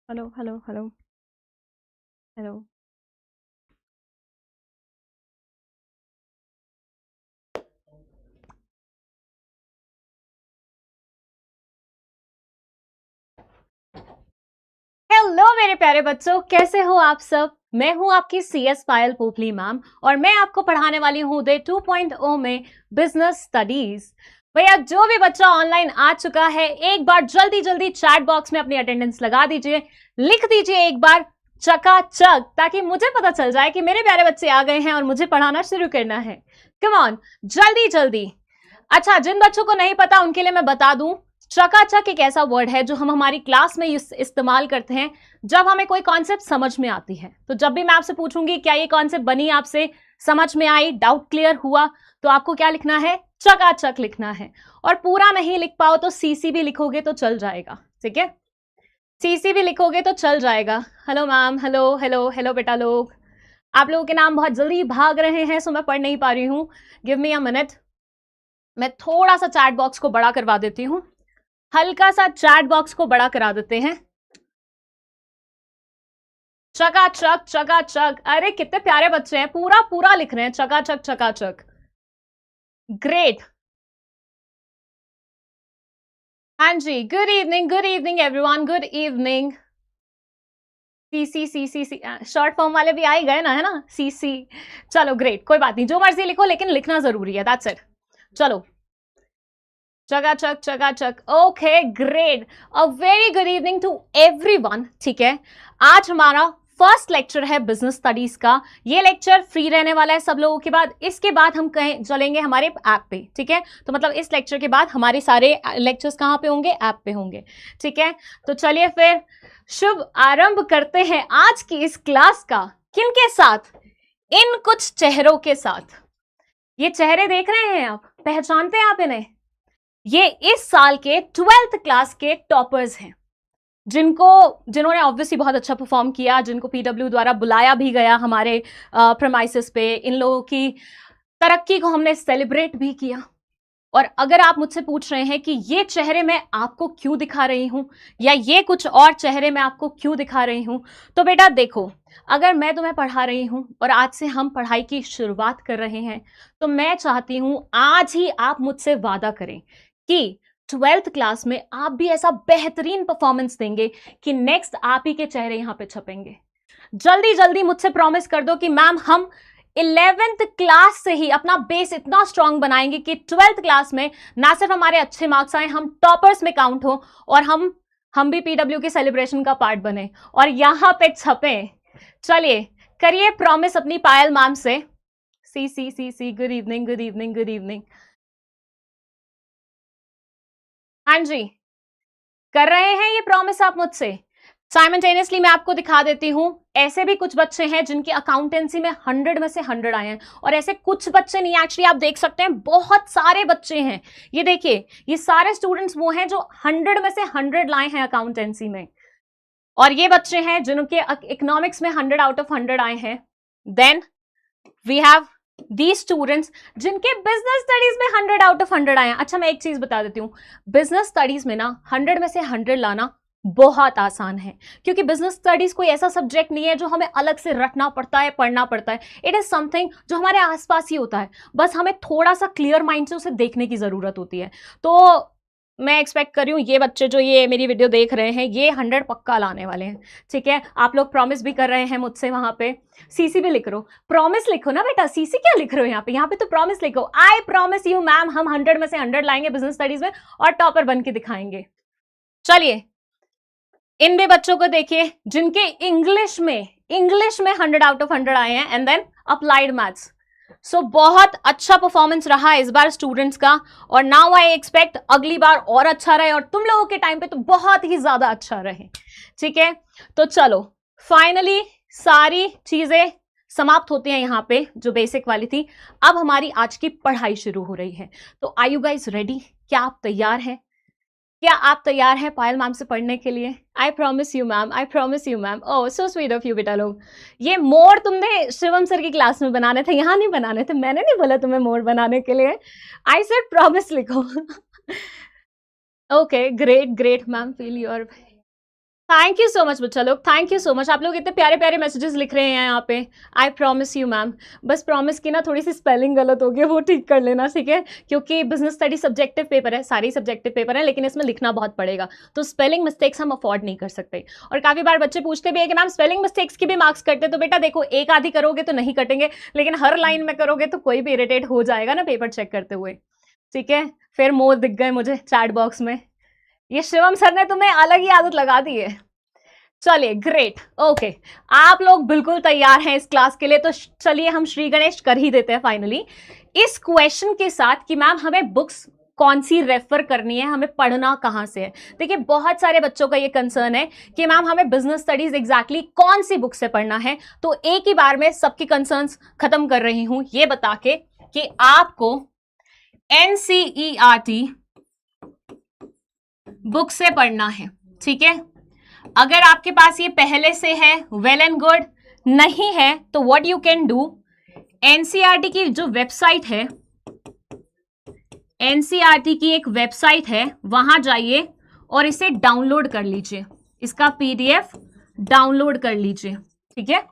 Hello hello hello hello. Hello मेरे प्यारे बच्चों, कैसे हो आप सब। मैं हूं आपकी सीएस पायल पोपली मैम और मैं आपको पढ़ाने वाली हूं डे 2.0 में बिजनेस स्टडीज। भैया जो भी बच्चा ऑनलाइन आ चुका है एक बार जल्दी जल्दी चैट बॉक्स में अपनी अटेंडेंस लगा दीजिए, लिख दीजिए एक बार चकाचक, ताकि मुझे पता चल जाए कि मेरे प्यारे बच्चे आ गए हैं और मुझे पढ़ाना शुरू करना है। कम ऑन, जल्दी जल्दी। अच्छा, जिन बच्चों को नहीं पता उनके लिए मैं बता दूं, चकाचक एक ऐसा वर्ड है जो हम हमारी क्लास में इस्तेमाल करते हैं जब हमें कोई कॉन्सेप्ट समझ में आती है। तो जब भी मैं आपसे पूछूंगी क्या ये कॉन्सेप्ट बनी, आपसे समझ में आई, डाउट क्लियर हुआ, तो आपको क्या लिखना है, चकाचक लिखना है। और पूरा नहीं लिख पाओ तो सीसी भी लिखोगे तो चल जाएगा, ठीक है। सीसी भी लिखोगे तो चल जाएगा। Hello ma'am, hello hello hello बेटा लोग, आप लोगों के नाम बहुत जल्दी भाग रहे हैं सो मैं पढ़ नहीं पा रही हूं। गिव मी अ मिनट, मैं थोड़ा सा चैट बॉक्स को बड़ा करवा देती हूँ, हल्का सा चैट बॉक्स को बड़ा करा देते हैं। चकाचक चकाचक, अरे कितने प्यारे बच्चे हैं, पूरा पूरा लिख रहे हैं चकाचक चकाचक। ग्रेट। हाँ जी, good evening everyone, good evening. सी सी सी सी सी शॉर्ट फॉर्म वाले भी आ ही गए ना, है ना, सी सी। चलो ग्रेट, कोई बात नहीं, जो मर्जी लिखो लेकिन लिखना जरूरी है, दैट्स इट। चलो, चकाचक चकाचक, okay great. A very good evening to everyone. ठीक है, आज हमारा फर्स्ट लेक्चर है बिजनेस स्टडीज का। ये लेक्चर फ्री रहने वाला है सब लोगों के बाद, इसके बाद हम कहीं चलेंगे हमारे ऐप पे, ठीक है। तो मतलब इस लेक्चर के बाद हमारे सारे लेक्चर्स कहाँ पे होंगे, ऐप पे होंगे, ठीक है। तो चलिए फिर शुभ आरंभ करते हैं आज की इस क्लास का। किनके साथ, इन कुछ चेहरों के साथ। ये चेहरे देख रहे हैं आप, पहचानते हैं आप इन्हें। ये इस साल के 12th क्लास के टॉपर्स हैं, जिन्होंने ऑब्वियसली बहुत अच्छा परफॉर्म किया, जिनको पीडब्ल्यू द्वारा बुलाया भी गया हमारे प्रेमाइसेस पे। इन लोगों की तरक्की को हमने सेलिब्रेट भी किया। और अगर आप मुझसे पूछ रहे हैं कि ये चेहरे मैं आपको क्यों दिखा रही हूं, या ये कुछ और चेहरे मैं आपको क्यों दिखा रही हूं, तो बेटा देखो, अगर मैं तुम्हें पढ़ा रही हूं और आज से हम पढ़ाई की शुरुआत कर रहे हैं, तो मैं चाहती हूं आज ही आप मुझसे वादा करें कि 12th क्लास में आप भी ऐसा बेहतरीन परफॉर्मेंस देंगे कि नेक्स्ट आप ही के चेहरे यहां पे छपेंगे। जल्दी जल्दी मुझसे प्रॉमिस कर दो कि मैम हम 11th क्लास से ही अपना बेस इतना स्ट्रांग बनाएंगे कि 12th क्लास में ना सिर्फ हमारे अच्छे मार्क्स आए, हम टॉपर्स में काउंट हो और हम भी पीडब्ल्यू के सेलिब्रेशन का पार्ट बने और यहां पे छपे। चलिए करिए प्रॉमिस अपनी पायल मैम से। सी सी सी सी, good evening good evening good evening. हाँ जी, कर रहे हैं ये प्रॉमिस आप मुझसे। साइमल्टेनियसली मैं आपको दिखा देती हूं, ऐसे भी कुछ बच्चे हैं जिनके अकाउंटेंसी में 100 में से 100 आए हैं, और ऐसे कुछ बच्चे नहीं, एक्चुअली आप देख सकते हैं बहुत सारे बच्चे हैं। ये देखिए, ये सारे स्टूडेंट्स वो हैं जो 100 में से 100 लाए हैं अकाउंटेंसी में, और ये बच्चे हैं जिनके इकोनॉमिक्स में 100 आउट ऑफ 100 आए हैं। Then we have the students जिनके बिजनेस स्टडीज में 100 आउट ऑफ 100 आए हैं। अच्छा, मैं एक चीज बता देती हूँ, बिजनेस स्टडीज में ना 100 में से 100 लाना बहुत आसान है, क्योंकि बिजनेस स्टडीज कोई ऐसा सब्जेक्ट नहीं है जो हमें अलग से रटना पड़ता है, पढ़ना पड़ता है। इट इज समथिंग जो हमारे आसपास ही होता है, बस हमें थोड़ा सा क्लियर माइंड से उसे देखने की जरूरत होती है। तो मैं एक्सपेक्ट कर रही हूँ ये बच्चे जो ये मेरी वीडियो देख रहे हैं ये 100 पक्का लाने वाले हैं, ठीक है। आप लोग प्रॉमिस भी कर रहे हैं मुझसे, वहां पे सीसी भी लिख रहे हो, प्रॉमिस लिखो ना बेटा, सीसी क्या लिख रहे हो यहाँ पे तो प्रॉमिस लिखो। आई प्रॉमिस यू मैम, हम 100 में से 100 लाएंगे बिजनेस स्टडीज में और टॉपर बन के दिखाएंगे। चलिए इन भी बच्चों को देखिए जिनके इंग्लिश में 100 आउट ऑफ 100 आए हैं, एंड देन अप्लाइड मैथ्स। सो बहुत अच्छा परफॉर्मेंस रहा इस बार स्टूडेंट्स का, और नाउ आई एक्सपेक्ट अगली बार और अच्छा रहे, और तुम लोगों के टाइम पे तो बहुत ही ज्यादा अच्छा रहे, ठीक है। तो चलो फाइनली सारी चीजें समाप्त होती हैं यहाँ पे जो बेसिक वाली थी। अब हमारी आज की पढ़ाई शुरू हो रही है, तो आर यू गाइस रेडी? क्या आप तैयार हैं? क्या आप तैयार हैं पायल मैम से पढ़ने के लिए? I promise you ma'am, I promise you ma'am. Oh so sweet of you बेटा लोग। ये मोर तुमने शिवम सर की क्लास में बनाने थे, यहाँ नहीं बनाने थे, मैंने नहीं बोला तुम्हें मोर बनाने के लिए। आई सेड प्रॉमिस लिखो। Okay great great ma'am, feel your thank you so much बच्चा लोग, थैंक यू सो मच। आप लोग इतने प्यारे प्यारे मैसेजेस लिख रहे हैं यहाँ पे। आई प्रॉमिस यू मैम, बस प्रॉमिस की ना थोड़ी सी स्पेलिंग गलत हो गई, वो ठीक कर लेना, ठीक है, क्योंकि बिजनेस स्टडी सब्जेक्टिव पेपर है, सारी सब्जेक्टिव पेपर है, लेकिन इसमें लिखना बहुत पड़ेगा, तो स्पेलिंग मिस्टेक्स हम अफोर्ड नहीं कर सकते। और काफी बार बच्चे पूछते भी है कि मैम स्पेलिंग मिस्टेक्स की भी मार्क्स कटते, तो बेटा देखो, एक आधी करोगे तो नहीं कटेंगे, लेकिन हर लाइन में करोगे तो कोई भी इरिटेट हो जाएगा ना पेपर चेक करते हुए, ठीक है। फिर मोर दिख गए मुझे चैट बॉक्स में, ये शिवम सर ने तुम्हें अलग ही आदत लगा दी है। चलिए ग्रेट, ओके, आप लोग बिल्कुल तैयार हैं इस क्लास के लिए, तो चलिए हम श्री गणेश कर ही देते हैं फाइनली इस क्वेश्चन के साथ कि मैम हमें बुक्स कौन सी रेफर करनी है, हमें पढ़ना कहां से है। देखिए बहुत सारे बच्चों का ये कंसर्न है कि मैम हमें बिजनेस स्टडीज एग्जैक्टली कौन सी बुक से पढ़ना है, तो एक ही बार में सबकी कंसर्न्स खत्म कर रही हूं ये बता के कि आपको एनसीईआरटी बुक से पढ़ना है, ठीक है। अगर आपके पास ये पहले से है वेल एंड गुड, नहीं है तो what you can do, NCERT की जो वेबसाइट है, एनसीईआरटी की एक वेबसाइट है, वहां जाइए और इसे डाउनलोड कर लीजिए, इसका पीडीएफ डाउनलोड कर लीजिए, ठीक है।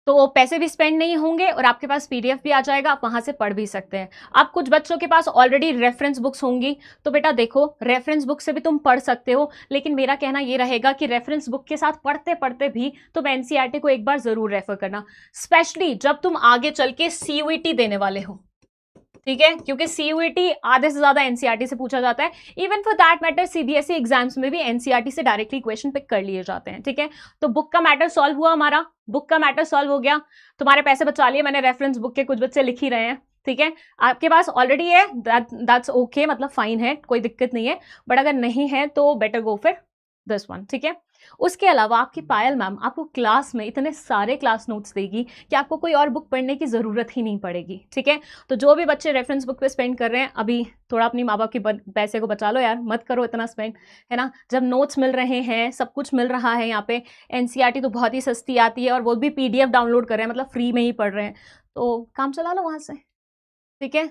तो पैसे भी स्पेंड नहीं होंगे और आपके पास पीडीएफ भी आ जाएगा, आप वहां से पढ़ भी सकते हैं। अब कुछ बच्चों के पास ऑलरेडी रेफरेंस बुक्स होंगी, तो बेटा देखो रेफरेंस बुक से भी तुम पढ़ सकते हो, लेकिन मेरा कहना ये रहेगा कि रेफरेंस बुक के साथ पढ़ते पढ़ते भी तुम एनसीईआरटी को एक बार जरूर रेफर करना, स्पेशली जब तुम आगे चल के सीयूईटी देने वाले हो, ठीक है, क्योंकि सीयूईटी आधे से ज्यादा एनसीईआरटी से पूछा जाता है। Even for that matter CBSE exams में भी एनसीईआरटी से डायरेक्टली क्वेश्चन पिक कर लिए जाते हैं, ठीक है। तो बुक का मैटर सॉल्व हुआ, हमारा बुक का मैटर सॉल्व हो गया, तुम्हारे पैसे बचा लिए मैंने, रेफरेंस बुक के कुछ बच्चे लिख ही रहे हैं, ठीक है। आपके पास ऑलरेडी है दैट्स ओके, मतलब फाइन है, कोई दिक्कत नहीं है, बट अगर नहीं है तो बेटर गो फिर दिस वन, ठीक है। उसके अलावा आपकी पायल मैम आपको क्लास में इतने सारे क्लास नोट्स देगी कि आपको कोई और बुक पढ़ने की जरूरत ही नहीं पड़ेगी, ठीक है। तो जो भी बच्चे रेफरेंस बुक पे स्पेंड कर रहे हैं, अभी थोड़ा अपनी माँ बाप के पैसे को बचा लो यार, मत करो इतना स्पेंड, है ना। जब नोट्स मिल रहे हैं, सब कुछ मिल रहा है यहाँ पे, एनसीईआरटी तो बहुत ही सस्ती आती है और वो भी पीडीएफ डाउनलोड कर रहे हैं, मतलब फ्री में ही पढ़ रहे हैं, तो काम चला लो वहां से, ठीक है।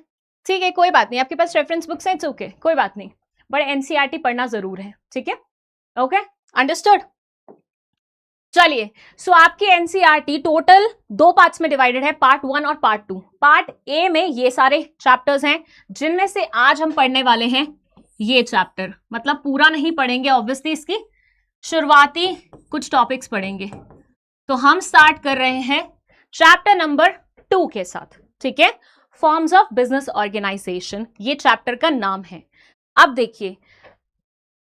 ठीक है, कोई बात नहीं, आपके पास रेफरेंस बुक्स हैं, इट्स ओके, कोई बात नहीं, बट एनसीईआरटी पढ़ना जरूर है, ठीक है, ओके, अंडरस्टूड। चलिए, सो आपकी एनसीईआरटी टोटल 2 पार्ट्स में डिवाइडेड है, पार्ट 1 और पार्ट 2। पार्ट ए में ये सारे चैप्टर्स हैं, जिनमें से आज हम पढ़ने वाले हैं ये चैप्टर, मतलब पूरा नहीं पढ़ेंगे ऑब्वियसली, इसकी शुरुआती कुछ टॉपिक्स पढ़ेंगे। तो हम स्टार्ट कर रहे हैं चैप्टर नंबर 2 के साथ, ठीक है, फॉर्म्स ऑफ बिजनेस ऑर्गेनाइजेशन, ये चैप्टर का नाम है। अब देखिए,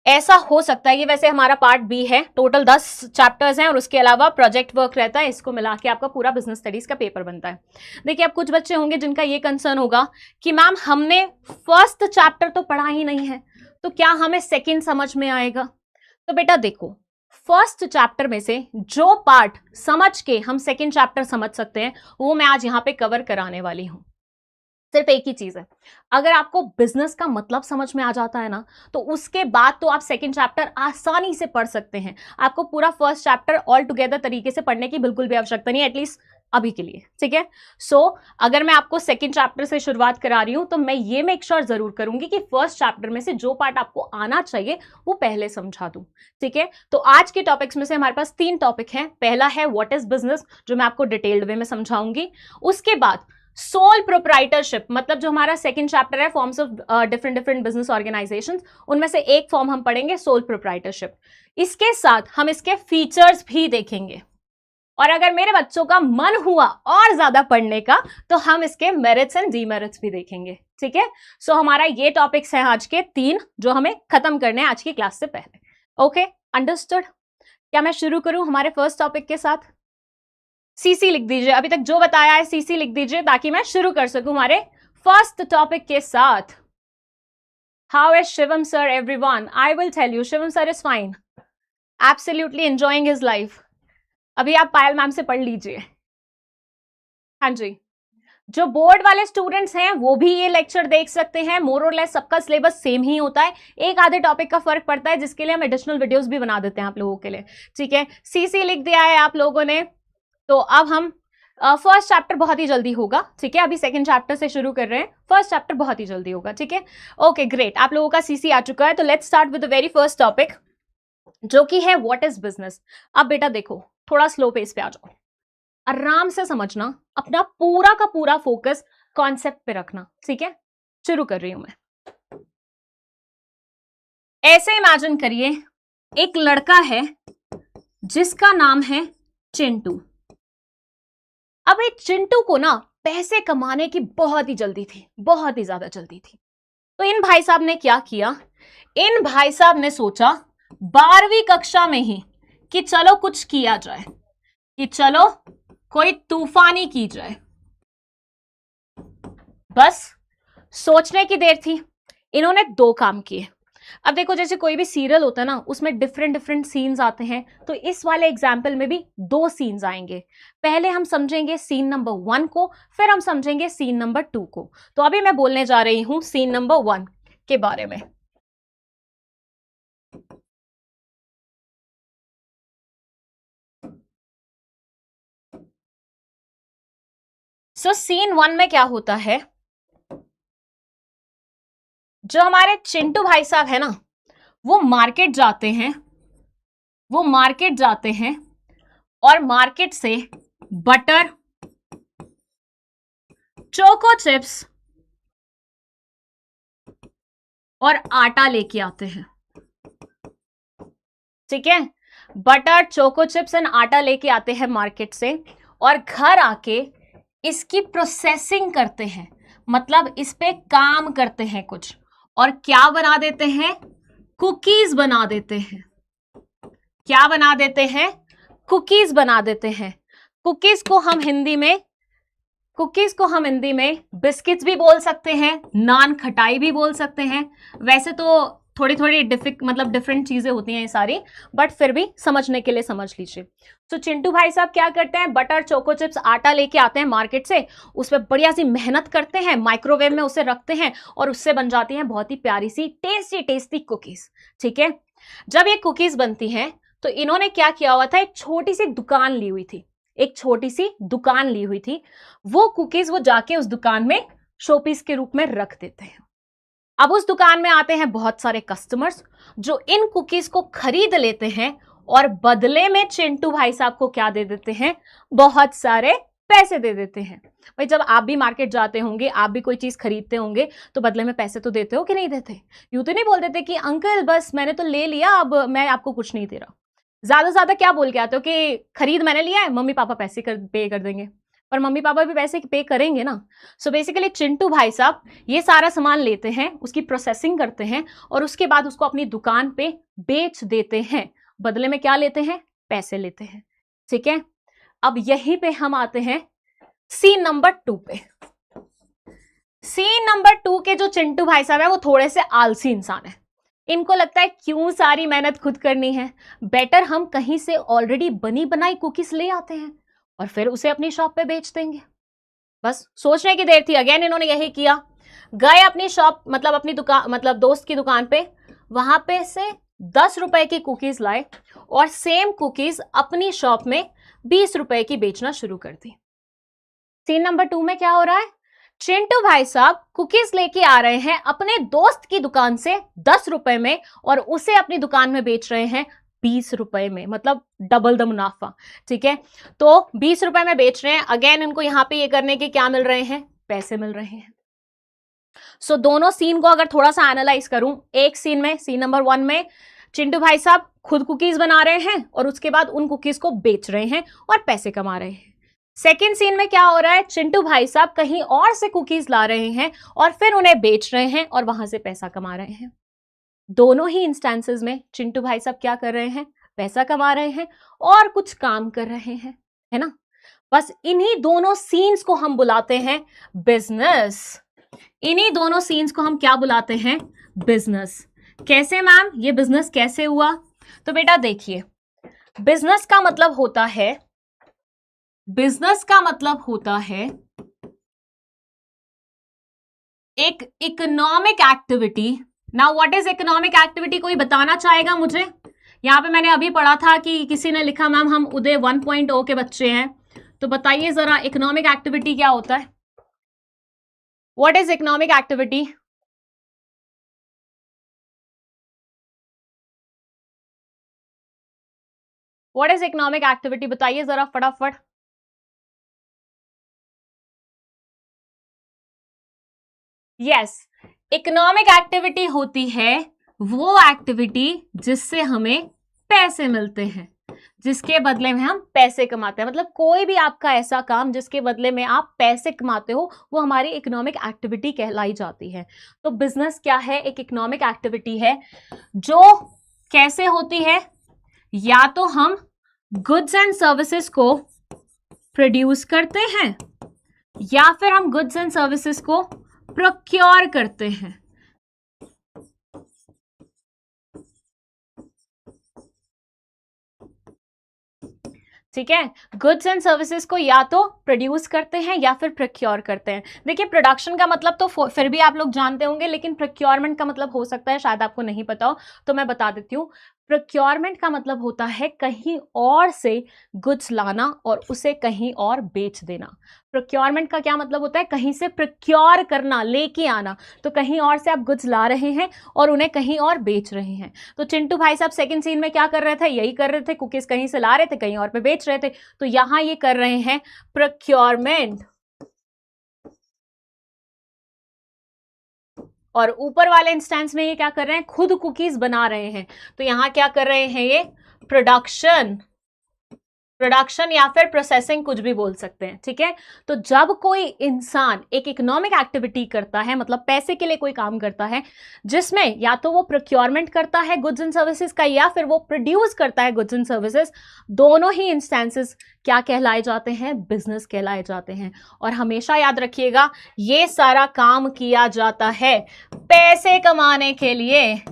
ऐसा हो सकता है, ये वैसे हमारा पार्ट बी है, टोटल 10 चैप्टर्स हैं और उसके अलावा प्रोजेक्ट वर्क रहता है, इसको मिला के आपका पूरा बिजनेस स्टडीज का पेपर बनता है। देखिए, अब कुछ बच्चे होंगे जिनका ये कंसर्न होगा कि मैम हमने फर्स्ट चैप्टर तो पढ़ा ही नहीं है, तो क्या हमें सेकंड समझ में आएगा। तो बेटा देखो, फर्स्ट चैप्टर में से जो पार्ट समझ के हम सेकंड चैप्टर समझ सकते हैं, वो मैं आज यहाँ पे कवर कराने वाली हूँ। सिर्फ एक ही चीज है, अगर आपको बिजनेस का मतलब समझ में आ जाता है ना, तो उसके बाद तो आप सेकंड चैप्टर आसानी से पढ़ सकते हैं। आपको पूरा फर्स्ट चैप्टर ऑल टुगेदर तरीके से पढ़ने की बिल्कुल भी आवश्यकता नहीं है, एटलीस्ट अभी के लिए, ठीक है। सो अगर मैं आपको सेकंड चैप्टर से शुरुआत करा रही हूं, तो मैं ये मेक श्योर जरूर करूंगी कि फर्स्ट चैप्टर में से जो पार्ट आपको आना चाहिए वो पहले समझा दूं, ठीक है। तो आज के टॉपिक्स में से हमारे पास 3 टॉपिक हैं। पहला है व्हाट इज बिजनेस, जो मैं आपको डिटेल्ड वे में समझाऊंगी। उसके बाद सोल प्रोप्राइटरशिप, मतलब जो हमारा सेकंड चैप्टर है, forms of different business organisations, उनमें से एक फॉर्म हम पढ़ेंगे सोल प्रोप्राइटरशिप। इसके साथ हम इसके फीचर्स भी देखेंगे, और अगर मेरे बच्चों का मन हुआ और ज्यादा पढ़ने का, तो हम इसके मेरिट्स एंड डीमेरिट्स भी देखेंगे, ठीक है। सो हमारा ये टॉपिक्स हैं आज के 3, जो हमें खत्म करने हैं आज की क्लास से पहले। Okay, understood. क्या मैं शुरू करूं हमारे फर्स्ट टॉपिक के साथ? सीसी लिख दीजिए, अभी तक जो बताया है सीसी लिख दीजिए, ताकि मैं शुरू कर सकूं हमारे फर्स्ट टॉपिक के साथ। How is Shivam sir everyone? I will tell you, Shivam sir is fine, absolutely enjoying his life. अभी आप पायल मैम से पढ़ लीजिए। हाँ जी, जो बोर्ड वाले स्टूडेंट्स हैं वो भी ये लेक्चर देख सकते हैं, मोर और लेस सबका सिलेबस सेम ही होता है, एक आधे टॉपिक का फर्क पड़ता है, जिसके लिए हम एडिशनल वीडियोस भी बना देते हैं आप लोगों के लिए, ठीक है। सीसी लिख दिया है आप लोगों ने, तो अब हम फर्स्ट चैप्टर बहुत ही जल्दी होगा, ठीक है। अभी सेकंड चैप्टर से शुरू कर रहे हैं, फर्स्ट चैप्टर बहुत ही जल्दी होगा, ठीक है। ओके ग्रेट, आप लोगों का सीसी आ चुका है, तो let's start with the very first topic. जो कि है व्हाट इज बिजनेस। अब बेटा देखो, थोड़ा स्लो पेस पे आ जाओ, आराम से समझना, अपना पूरा का पूरा फोकस कॉन्सेप्ट पे रखना, ठीक है। शुरू कर रही हूं मैं। ऐसे इमेजिन करिए, एक लड़का है जिसका नाम है चिंटू। अब एक चिंटू को ना पैसे कमाने की बहुत ही जल्दी थी, बहुत ही ज्यादा जल्दी थी। तो इन भाई साहब ने क्या किया, इन भाई साहब ने सोचा 12वीं कक्षा में ही कि चलो कुछ किया जाए, कि चलो कोई तूफानी की जाए। बस सोचने की देर थी, इन्होंने 2 काम किए। अब देखो, जैसे कोई भी सीरियल होता है ना, उसमें डिफरेंट डिफरेंट सीन्स आते हैं, तो इस वाले एग्जाम्पल में भी 2 सीन्स आएंगे। पहले हम समझेंगे सीन नंबर 1 को, फिर हम समझेंगे सीन नंबर 2 को। तो अभी मैं बोलने जा रही हूं सीन नंबर 1 के बारे में। सो सीन 1 में क्या होता है, जो हमारे चिंटू भाई साहब है ना, वो मार्केट जाते हैं, वो मार्केट जाते हैं और मार्केट से बटर, चोको चिप्स और आटा लेके आते हैं, ठीक है। बटर, चोको चिप्स एंड आटा लेके आते हैं मार्केट से, और घर आके इसकी प्रोसेसिंग करते हैं, मतलब इस पे काम करते हैं कुछ, और क्या बना देते हैं, कुकीज बना देते हैं। क्या बना देते हैं, कुकीज बना देते हैं। कुकीज को हम हिंदी में, कुकीज को हम हिंदी में बिस्किट्स भी बोल सकते हैं, नान खटाई भी बोल सकते हैं। वैसे तो थोड़ी थोड़ी मतलब डिफरेंट चीजें होती हैं ये सारी, बट फिर भी समझने के लिए समझ लीजिए। तो चिंटू भाई साहब क्या करते हैं, बटर, चोको चिप्स, आटा लेके आते हैं मार्केट से, उस पर बढ़िया सी मेहनत करते हैं, माइक्रोवेव में उसे रखते हैं, और उससे बन जाती हैं बहुत ही प्यारी सी टेस्टी टेस्टी कुकीज, ठीक है। जब ये कुकीज बनती हैं, तो इन्होंने क्या किया हुआ था, एक छोटी सी दुकान ली हुई थी, एक छोटी सी दुकान ली हुई थी। वो कुकीज वो जाके उस दुकान में शोपीस के रूप में रख देते हैं। अब उस दुकान में आते हैं बहुत सारे कस्टमर्स, जो इन कुकीज को खरीद लेते हैं, और बदले में चिंटू भाई साहब को क्या दे देते हैं, बहुत सारे पैसे दे देते हैं। भाई जब आप भी मार्केट जाते होंगे, आप भी कोई चीज खरीदते होंगे, तो बदले में पैसे तो देते हो कि नहीं देते। यूं तो नहीं बोल देते कि अंकल बस मैंने तो ले लिया, अब मैं आपको कुछ नहीं दे रहा। ज्यादा से ज्यादा क्या बोल के आते हो कि खरीद मैंने लिया है, मम्मी पापा पैसे पे कर देंगे। पर मम्मी पापा भी पैसे पे करेंगे ना। सो बेसिकली चिंटू भाई साहब ये सारा सामान लेते हैं, उसकी प्रोसेसिंग करते हैं, और उसके बाद उसको अपनी दुकान पे बेच देते हैं। बदले में क्या लेते हैं, पैसे लेते हैं, ठीक है। अब यहीं पे हम आते हैं सीन नंबर 2 पे। सीन नंबर 2 के जो चिंटू भाई साहब है, वो थोड़े से आलसी इंसान है। इनको लगता है क्यों सारी मेहनत खुद करनी है, बेटर हम कहीं से ऑलरेडी बनी बनाई कुकीज ले आते हैं और फिर उसे अपनी शॉप पे बेच देंगे। बस सोचने की देर थी, अगेन इन्होंने यही किया। गए अपनी शॉप, मतलब अपनी दुकान, मतलब दोस्त की दुकान पे, वहां पे से 10 रुपए की कुकीज लाए और सेम कुकीज अपनी शॉप में 20 रुपए की बेचना शुरू कर दी। सीन नंबर 2 में क्या हो रहा है, चिंटू भाई साहब कुकीज लेके आ रहे हैं अपने दोस्त की दुकान से 10 रुपए में, और उसे अपनी दुकान में बेच रहे हैं 20 रुपए में, मतलब डबल द मुनाफा, ठीक है। तो 20 रुपए में बेच रहे हैं, अगेन इनको यहां पे ये करने के क्या मिल रहे हैं, पैसे मिल रहे हैं। सो दोनों सीन को अगर थोड़ा सा एनालाइज करूं, एक सीन में, सीन नंबर 1 में चिंटू भाई साहब खुद कुकीज बना रहे हैं और उसके बाद उन कुकीज को बेच रहे हैं और पैसे कमा रहे हैं। सेकेंड सीन में क्या हो रहा है, चिंटू भाई साहब कहीं और से कुकीज ला रहे हैं और फिर उन्हें बेच रहे हैं और वहां से पैसा कमा रहे हैं। दोनों ही इंस्टेंसेस में चिंटू भाई साहब क्या कर रहे हैं, पैसा कमा रहे हैं और कुछ काम कर रहे हैं, है ना। बस इन्हीं दोनों सीन्स को हम बुलाते हैं बिजनेस। इन्हीं दोनों सीन्स को हम क्या बुलाते हैं, बिजनेस। कैसे मैम, ये बिजनेस कैसे हुआ? तो बेटा देखिए, बिजनेस का मतलब होता है, बिजनेस का मतलब होता है एक economic activity. Now what is economic activity, कोई बताना चाहेगा मुझे? यहां पे मैंने अभी पढ़ा था कि किसी ने लिखा मैम हम उदय 1.0 के बच्चे हैं, तो बताइए जरा इकोनॉमिक एक्टिविटी क्या होता है, what is economic activity? What is economic activity, बताइए जरा फटाफट। यस, इकोनॉमिक एक्टिविटी होती है वो एक्टिविटी जिससे हमें पैसे मिलते हैं, जिसके बदले में हम पैसे कमाते हैं। मतलब कोई भी आपका ऐसा काम जिसके बदले में आप पैसे कमाते हो वो हमारी इकोनॉमिक एक्टिविटी कहलाई जाती है। तो बिजनेस क्या है? एक इकोनॉमिक एक्टिविटी है जो कैसे होती है, या तो हम गुड्स एंड सर्विसेज को प्रोड्यूस करते हैं या फिर हम गुड्स एंड सर्विसेज को प्रोक्योर करते हैं। ठीक है, गुड्स एंड सर्विसेज को या तो प्रोड्यूस करते हैं या फिर प्रोक्योर करते हैं। देखिए, प्रोडक्शन का मतलब तो फिर भी आप लोग जानते होंगे, लेकिन प्रोक्योरमेंट का मतलब हो सकता है शायद आपको नहीं पता हो, तो मैं बता देती हूँ। प्रोक्योरमेंट का मतलब होता है कहीं और से गुड्स लाना और उसे कहीं और बेच देना। प्रोक्योरमेंट का क्या मतलब होता है? कहीं से प्रोक्योर करना, लेके आना। तो कहीं और से आप गुड्स ला रहे हैं और उन्हें कहीं और बेच रहे हैं। तो चिंटू भाई साहब सेकंड सीन में क्या कर रहे थे? यही कर रहे थे, कुकीज कहीं से ला रहे थे, कहीं और पे बेच रहे थे। तो यहां ये कर रहे हैं प्रोक्योरमेंट। और ऊपर वाले इंस्टेंस में ये क्या कर रहे हैं? खुद कुकीज बना रहे हैं। तो यहां क्या कर रहे हैं? ये प्रोडक्शन या फिर प्रोसेसिंग, कुछ भी बोल सकते हैं। ठीक है, तो जब कोई इंसान एक इकोनॉमिक एक्टिविटी करता है, मतलब पैसे के लिए कोई काम करता है, जिसमें या तो वो प्रोक्योरमेंट करता है गुड्स एंड सर्विसेज का या फिर वो प्रोड्यूस करता है गुड्स एंड सर्विसेज, दोनों ही इंस्टेंसेस क्या कहलाए जाते हैं? बिजनेस कहलाए जाते हैं। और हमेशा याद रखिएगा, ये सारा काम किया जाता है पैसे कमाने के लिए।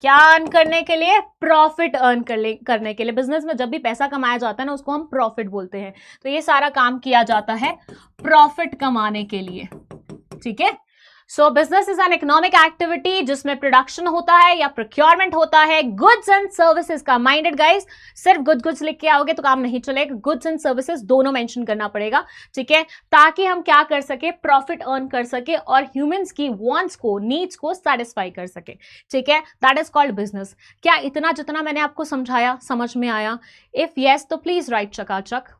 क्या अर्न करने के लिए? प्रॉफिट अर्न करने के लिए। बिजनेस में जब भी पैसा कमाया जाता है ना, उसको हम प्रॉफिट बोलते हैं। तो ये सारा काम किया जाता है प्रॉफिट कमाने के लिए। ठीक है, सो business is an economic activity जिसमें प्रोडक्शन होता है या प्रोक्योरमेंट होता है गुड्स एंड सर्विसेज का। माइंडेड गाइस, सिर्फ गुड्स लिख के आओगे तो काम नहीं चलेगा, गुड्स एंड सर्विसेज दोनों मेंशन करना पड़ेगा। ठीक है, ताकि हम क्या कर सके? प्रॉफिट अर्न कर सके और ह्यूमंस की वांट्स को, नीड्स को सेटिस्फाई कर सके। ठीक है, दैट इज कॉल्ड बिजनेस। क्या इतना जितना मैंने आपको समझाया समझ में आया? इफ यस तो प्लीज राइट चकाचक।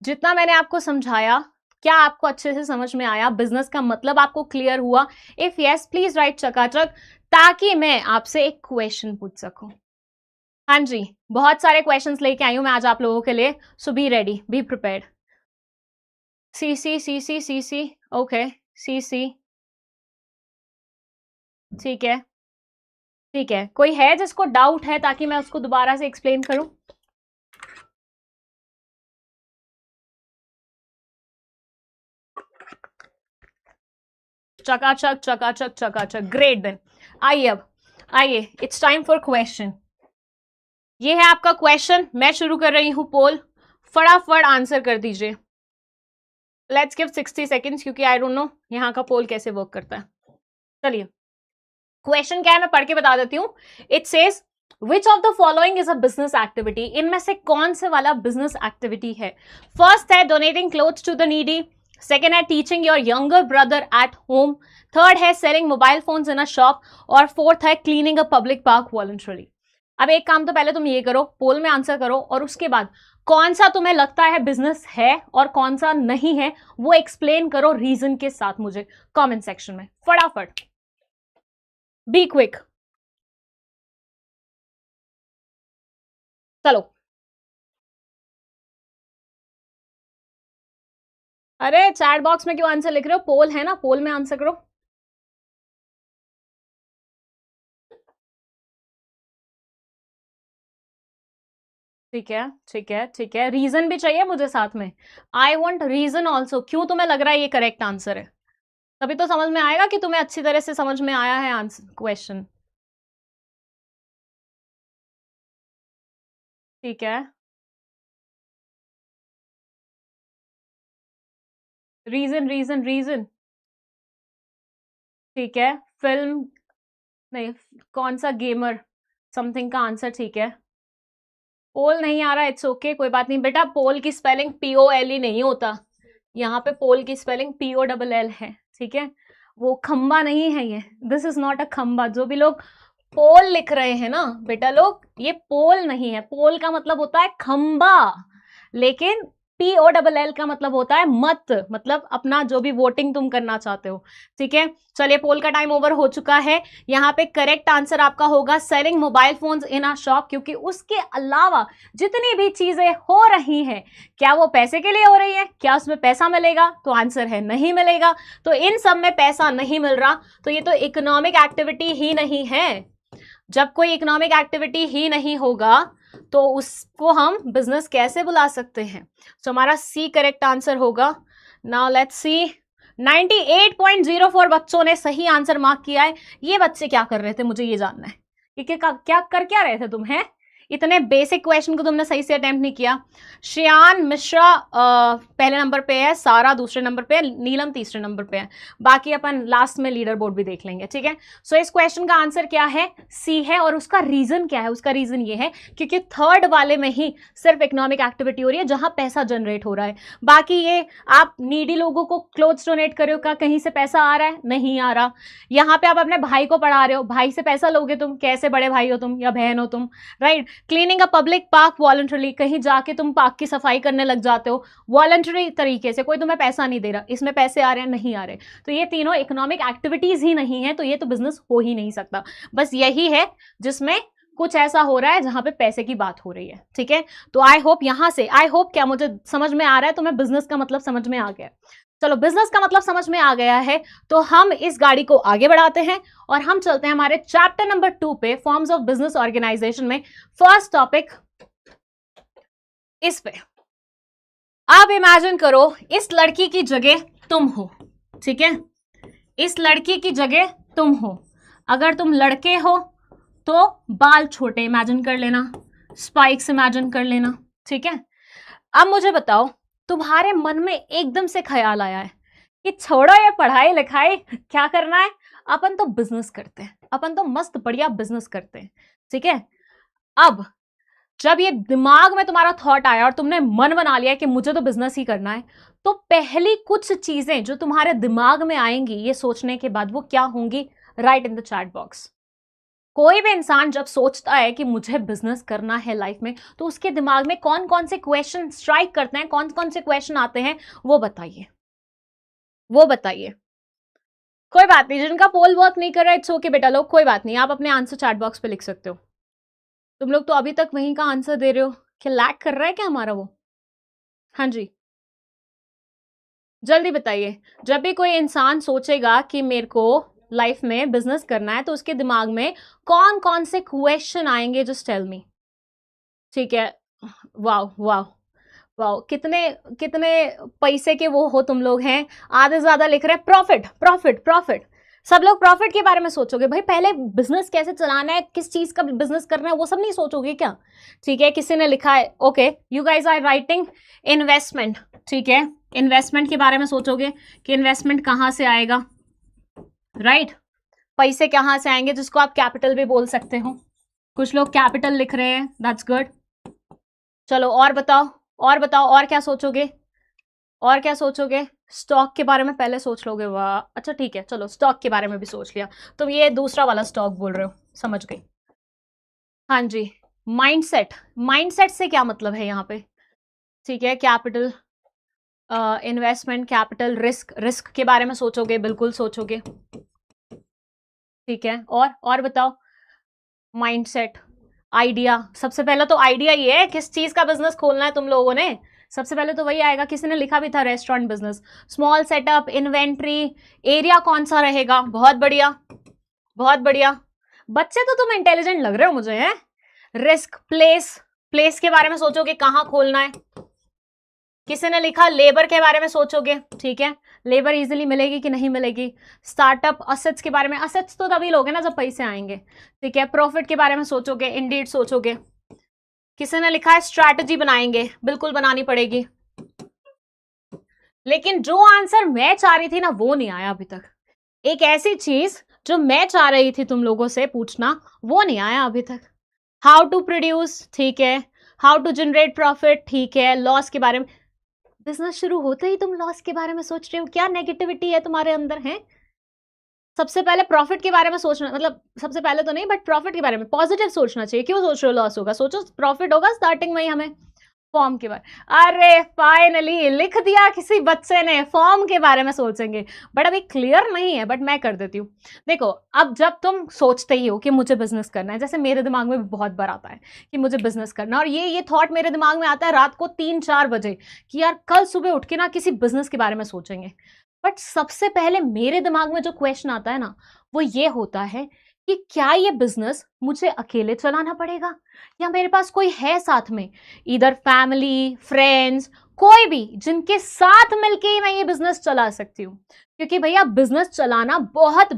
जितना मैंने आपको समझाया क्या आपको अच्छे से समझ में आया? बिजनेस का मतलब आपको क्लियर हुआ? इफ यस प्लीज राइट चकाचक, ताकि मैं आपसे एक क्वेश्चन पूछ सकूं। हाँ जी, बहुत सारे क्वेश्चंस लेके आई हूं मैं आज आप लोगों के लिए, so be ready, be prepared. सी सी सी सी सी सी, ओके, सी सी, ठीक है ठीक है। कोई है जिसको डाउट है ताकि मैं उसको दोबारा से एक्सप्लेन करूं? चकाचक चकाचक चकाचक, ग्रेट। देन आइए, अब आइए, इट्स टाइम फॉर क्वेश्चन। ये है आपका क्वेश्चन, मैं शुरू कर रही हूं पोल, फटाफट आंसर कर दीजिए। लेट्स गिव 60 सेकेंड्स, क्योंकि आई डोंट नो यहाँ का पोल कैसे वर्क करता है। चलिए, क्वेश्चन क्या है मैं पढ़ के बता देती हूँ। It says which of the following is a business activity? इनमें से कौन से वाला बिजनेस एक्टिविटी है? फर्स्ट है donating clothes to the needy, second है teaching your younger brother at home, third है selling mobile phones in a shop, और फोर्थ है cleaning a public park voluntarily. अब एक काम तो पहले तुम ये करो, पोल में आंसर करो, और उसके बाद कौन सा तुम्हें लगता है बिजनेस है और कौन सा नहीं है वो एक्सप्लेन करो रीजन के साथ मुझे कमेंट सेक्शन में, फटाफट, बी क्विक। चलो, अरे चैट बॉक्स में क्यों आंसर लिख रहे हो? पोल है ना, पोल में आंसर करो। ठीक है ठीक है ठीक है, रीजन भी चाहिए मुझे साथ में। आई वॉन्ट रीजन ऑल्सो, क्यों तुम्हें लग रहा है ये करेक्ट आंसर है? तभी तो समझ में आएगा कि तुम्हें अच्छी तरह से समझ में आया है आंसर, क्वेश्चन। ठीक है, रीजन रीजन रीजन। ठीक है, फिल्म नहीं, कौन सा गेमर समथिंग का आंसर। ठीक है, पोल नहीं आ रहा, इट्स ओके, कोई बात नहीं बेटा। पोल की स्पेलिंग POLE नहीं होता, यहाँ पे पोल की स्पेलिंग POLL है। ठीक है, वो खंबा नहीं है ये, दिस इज नॉट अ खंबा। जो भी लोग पोल लिख रहे हैं ना बेटा लोग, ये पोल नहीं है। पोल का मतलब होता है खंबा, लेकिन POLL का मतलब होता है मत, मतलब अपना जो भी वोटिंग तुम करना चाहते हो। ठीक है, चलिए पोल का टाइम ओवर हो चुका है। यहाँ पे करेक्ट आंसर आपका होगा selling mobile phones in a shop, क्योंकि उसके अलावा जितनी भी चीजें हो रही हैं, क्या वो पैसे के लिए हो रही है? क्या उसमें पैसा मिलेगा? तो आंसर है नहीं मिलेगा। तो इन सब में पैसा नहीं मिल रहा, तो ये तो इकोनॉमिक एक्टिविटी ही नहीं है। जब कोई इकोनॉमिक एक्टिविटी ही नहीं होगा तो उसको हम बिजनेस कैसे बुला सकते हैं? तो हमारा सी करेक्ट आंसर होगा। नाउ लेट्स सी, 98.04 बच्चों ने सही आंसर मार्क किया है। ये बच्चे क्या कर रहे थे, मुझे ये जानना है कि क्या कर क्या रहे थे तुम? हैं इतने बेसिक क्वेश्चन को तुमने सही से अटेम्प्ट नहीं किया। श्रेयान मिश्रा पहले नंबर पे है, सारा दूसरे नंबर पे है, नीलम तीसरे नंबर पे है। बाकी अपन लास्ट में लीडर बोर्ड भी देख लेंगे। ठीक है, सो इस क्वेश्चन का आंसर क्या है? सी है। और उसका रीजन क्या है? उसका रीजन ये है क्योंकि थर्ड वाले में ही सिर्फ इकोनॉमिक एक्टिविटी हो रही है जहां पैसा जनरेट हो रहा है। बाकी ये आप नीडी लोगों को क्लोथ्स डोनेट कर रहे हो, क्या कहीं से पैसा आ रहा है? नहीं आ रहा। यहाँ पे आप अपने भाई को पढ़ा रहे हो, भाई से पैसा लोगे तुम? कैसे बड़े भाई हो तुम या बहन हो तुम? Right. Cleaning a public park voluntarily, कहीं जाके तुम पार्क की सफाई करने लग जाते हो वॉलंटरी तरीके से, कोई तुम्हें पैसा नहीं दे रहा। इसमें पैसे आ रहे हैं? नहीं आ रहे। तो ये तीनों इकोनॉमिक एक्टिविटीज ही नहीं है, तो ये तो बिजनेस हो ही नहीं सकता। बस यही है जिसमें कुछ ऐसा हो रहा है जहां पे पैसे की बात हो रही है। ठीक है, तो आई होप यहां से, आई होप क्या मुझे समझ में आ रहा है, तुम्हें बिजनेस का मतलब समझ में आ गया। चलो बिजनेस का मतलब समझ में आ गया है, तो हम इस गाड़ी को आगे बढ़ाते हैं और हम चलते हैं हमारे चैप्टर नंबर 2 पे, फॉर्म्स ऑफ बिजनेस ऑर्गेनाइजेशन में। फर्स्ट टॉपिक इस पे। अब इमेजिन करो इस लड़की की जगह तुम हो। ठीक है, इस लड़की की जगह तुम हो। अगर तुम लड़के हो तो बाल छोटे इमेजिन कर लेना, स्पाइक्स इमेजिन कर लेना। ठीक है, अब मुझे बताओ, तुम्हारे मन में एकदम से ख्याल आया है कि छोड़ो ये पढ़ाई लिखाई, क्या करना है, अपन तो बिजनेस करते हैं, अपन तो मस्त बढ़िया बिजनेस करते हैं। ठीक है, अब जब ये दिमाग में तुम्हारा थॉट आया और तुमने मन बना लिया कि मुझे तो बिजनेस ही करना है, तो पहली कुछ चीजें जो तुम्हारे दिमाग में आएंगी ये सोचने के बाद, वो क्या होंगी? Right in the chat box. कोई भी इंसान जब सोचता है कि मुझे बिजनेस करना है लाइफ में, तो उसके दिमाग में कौन कौन से क्वेश्चन स्ट्राइक करते हैं, कौन कौन से क्वेश्चन आते हैं, वो बताइए, वो बताइए। कोई बात नहीं, जिनका पोल वर्क नहीं कर रहा है इट्स ओके बेटा लोग, कोई बात नहीं, आप अपने आंसर चैट बॉक्स पे लिख सकते हो। तुम लोग तो अभी तक वहीं का आंसर दे रहे हो, क्या लैग कर रहा है क्या हमारा वो? हाँ जी, जल्दी बताइए। जब भी कोई इंसान सोचेगा कि मेरे को लाइफ में बिजनेस करना है, तो उसके दिमाग में कौन कौन से क्वेश्चन आएंगे? Just tell me. ठीक है, वाह वाह वाह, कितने कितने पैसे के वो हो तुम लोग हैं। आधे ज्यादा लिख रहे हैं प्रॉफिट प्रॉफिट प्रॉफिट। सब लोग प्रॉफिट के बारे में सोचोगे? भाई पहले बिजनेस कैसे चलाना है, किस चीज का बिजनेस करना है, वो सब नहीं सोचोगे क्या? ठीक है, किसी ने लिखा है, okay you guys are writing investment. ठीक है, इन्वेस्टमेंट के बारे में सोचोगे कि इन्वेस्टमेंट कहां से आएगा। राइट, पैसे कहां से आएंगे, जिसको आप कैपिटल भी बोल सकते हो। कुछ लोग कैपिटल लिख रहे हैं, दैट्स गुड। चलो और बताओ, और बताओ, और क्या सोचोगे, और क्या सोचोगे? स्टॉक के बारे में पहले सोच लोगे? वाह, अच्छा ठीक है, चलो स्टॉक के बारे में भी सोच लिया। तुम ये दूसरा वाला स्टॉक बोल रहे हो, समझ गई। हाँ जी, माइंडसेट, माइंडसेट से क्या मतलब है यहाँ पे? ठीक है, capital, investment, capital, risk, risk के बारे में सोचोगे, बिल्कुल सोचोगे। ठीक है, और बताओ। माइंडसेट, आइडिया, सबसे पहले तो आइडिया ये है किस चीज का बिजनेस खोलना है तुम लोगों ने, सबसे पहले तो वही आएगा। किसी ने लिखा भी था restaurant business. Small setup, inventory, area कौन सा रहेगा, बहुत बढ़िया बहुत बढ़िया। बच्चे तो तुम इंटेलिजेंट लग रहे हो मुझे, हैं? रिस्क, प्लेस, प्लेस के बारे में सोचोगे कहाँ खोलना है। किसी ने लिखा लेबर के बारे में सोचोगे। ठीक है, लेबर इजीली मिलेगी कि नहीं मिलेगी। स्टार्टअप, असेट्स के बारे में, असेट्स तो तभी लोगे ना जब पैसे आएंगे। ठीक है, प्रॉफिट के बारे में सोचोगे, इंडीड सोचोगे। किसी ने लिखा है स्ट्रैटेजी बनाएंगे, बिल्कुल बनानी पड़ेगी। लेकिन जो आंसर मैं चाह रही थी ना वो नहीं आया अभी तक। एक ऐसी चीज जो मैं चाह रही थी तुम लोगों से पूछना, वो नहीं आया अभी तक। हाउ टू प्रोड्यूस, ठीक है। हाउ टू जनरेट प्रॉफिट, ठीक है। लॉस के बारे में, बिजनेस शुरू होते ही तुम लॉस के बारे में सोच रहे हो, क्या नेगेटिविटी है तुम्हारे अंदर? है सबसे पहले प्रॉफिट के बारे में सोचना, मतलब सबसे पहले तो नहीं बट प्रॉफिट के बारे में पॉजिटिव सोचना चाहिए। क्यों सोच रहे हो लॉस होगा, सोचो प्रॉफिट होगा स्टार्टिंग में ही हमें। फॉर्म के बारे, अरे फाइनली लिख दिया किसी बच्चे ने, फॉर्म के बारे में सोचेंगे, बट अभी क्लियर नहीं है, बट मैं कर देती हूँ। देखो, अब जब तुम सोचते ही हो कि मुझे बिजनेस करना है, जैसे मेरे दिमाग में भी बहुत बार आता है कि मुझे बिजनेस करना, और ये थॉट मेरे दिमाग में आता है रात को 3-4 बजे कि यार कल सुबह उठ के ना किसी बिजनेस के बारे में सोचेंगे। बट सबसे पहले मेरे दिमाग में जो क्वेश्चन आता है ना, वो ये होता है कि क्या ये बिजनेस मुझे अकेले चलाना पड़ेगा या मेरे पास कोई है साथ में, इधर फैमिली, फ्रेंड्स, कोई भी जिनके साथ मिलके ही मैं ये बिजनेस चला सकती हूँ। क्योंकि भैया बिजनेस चलाना बहुत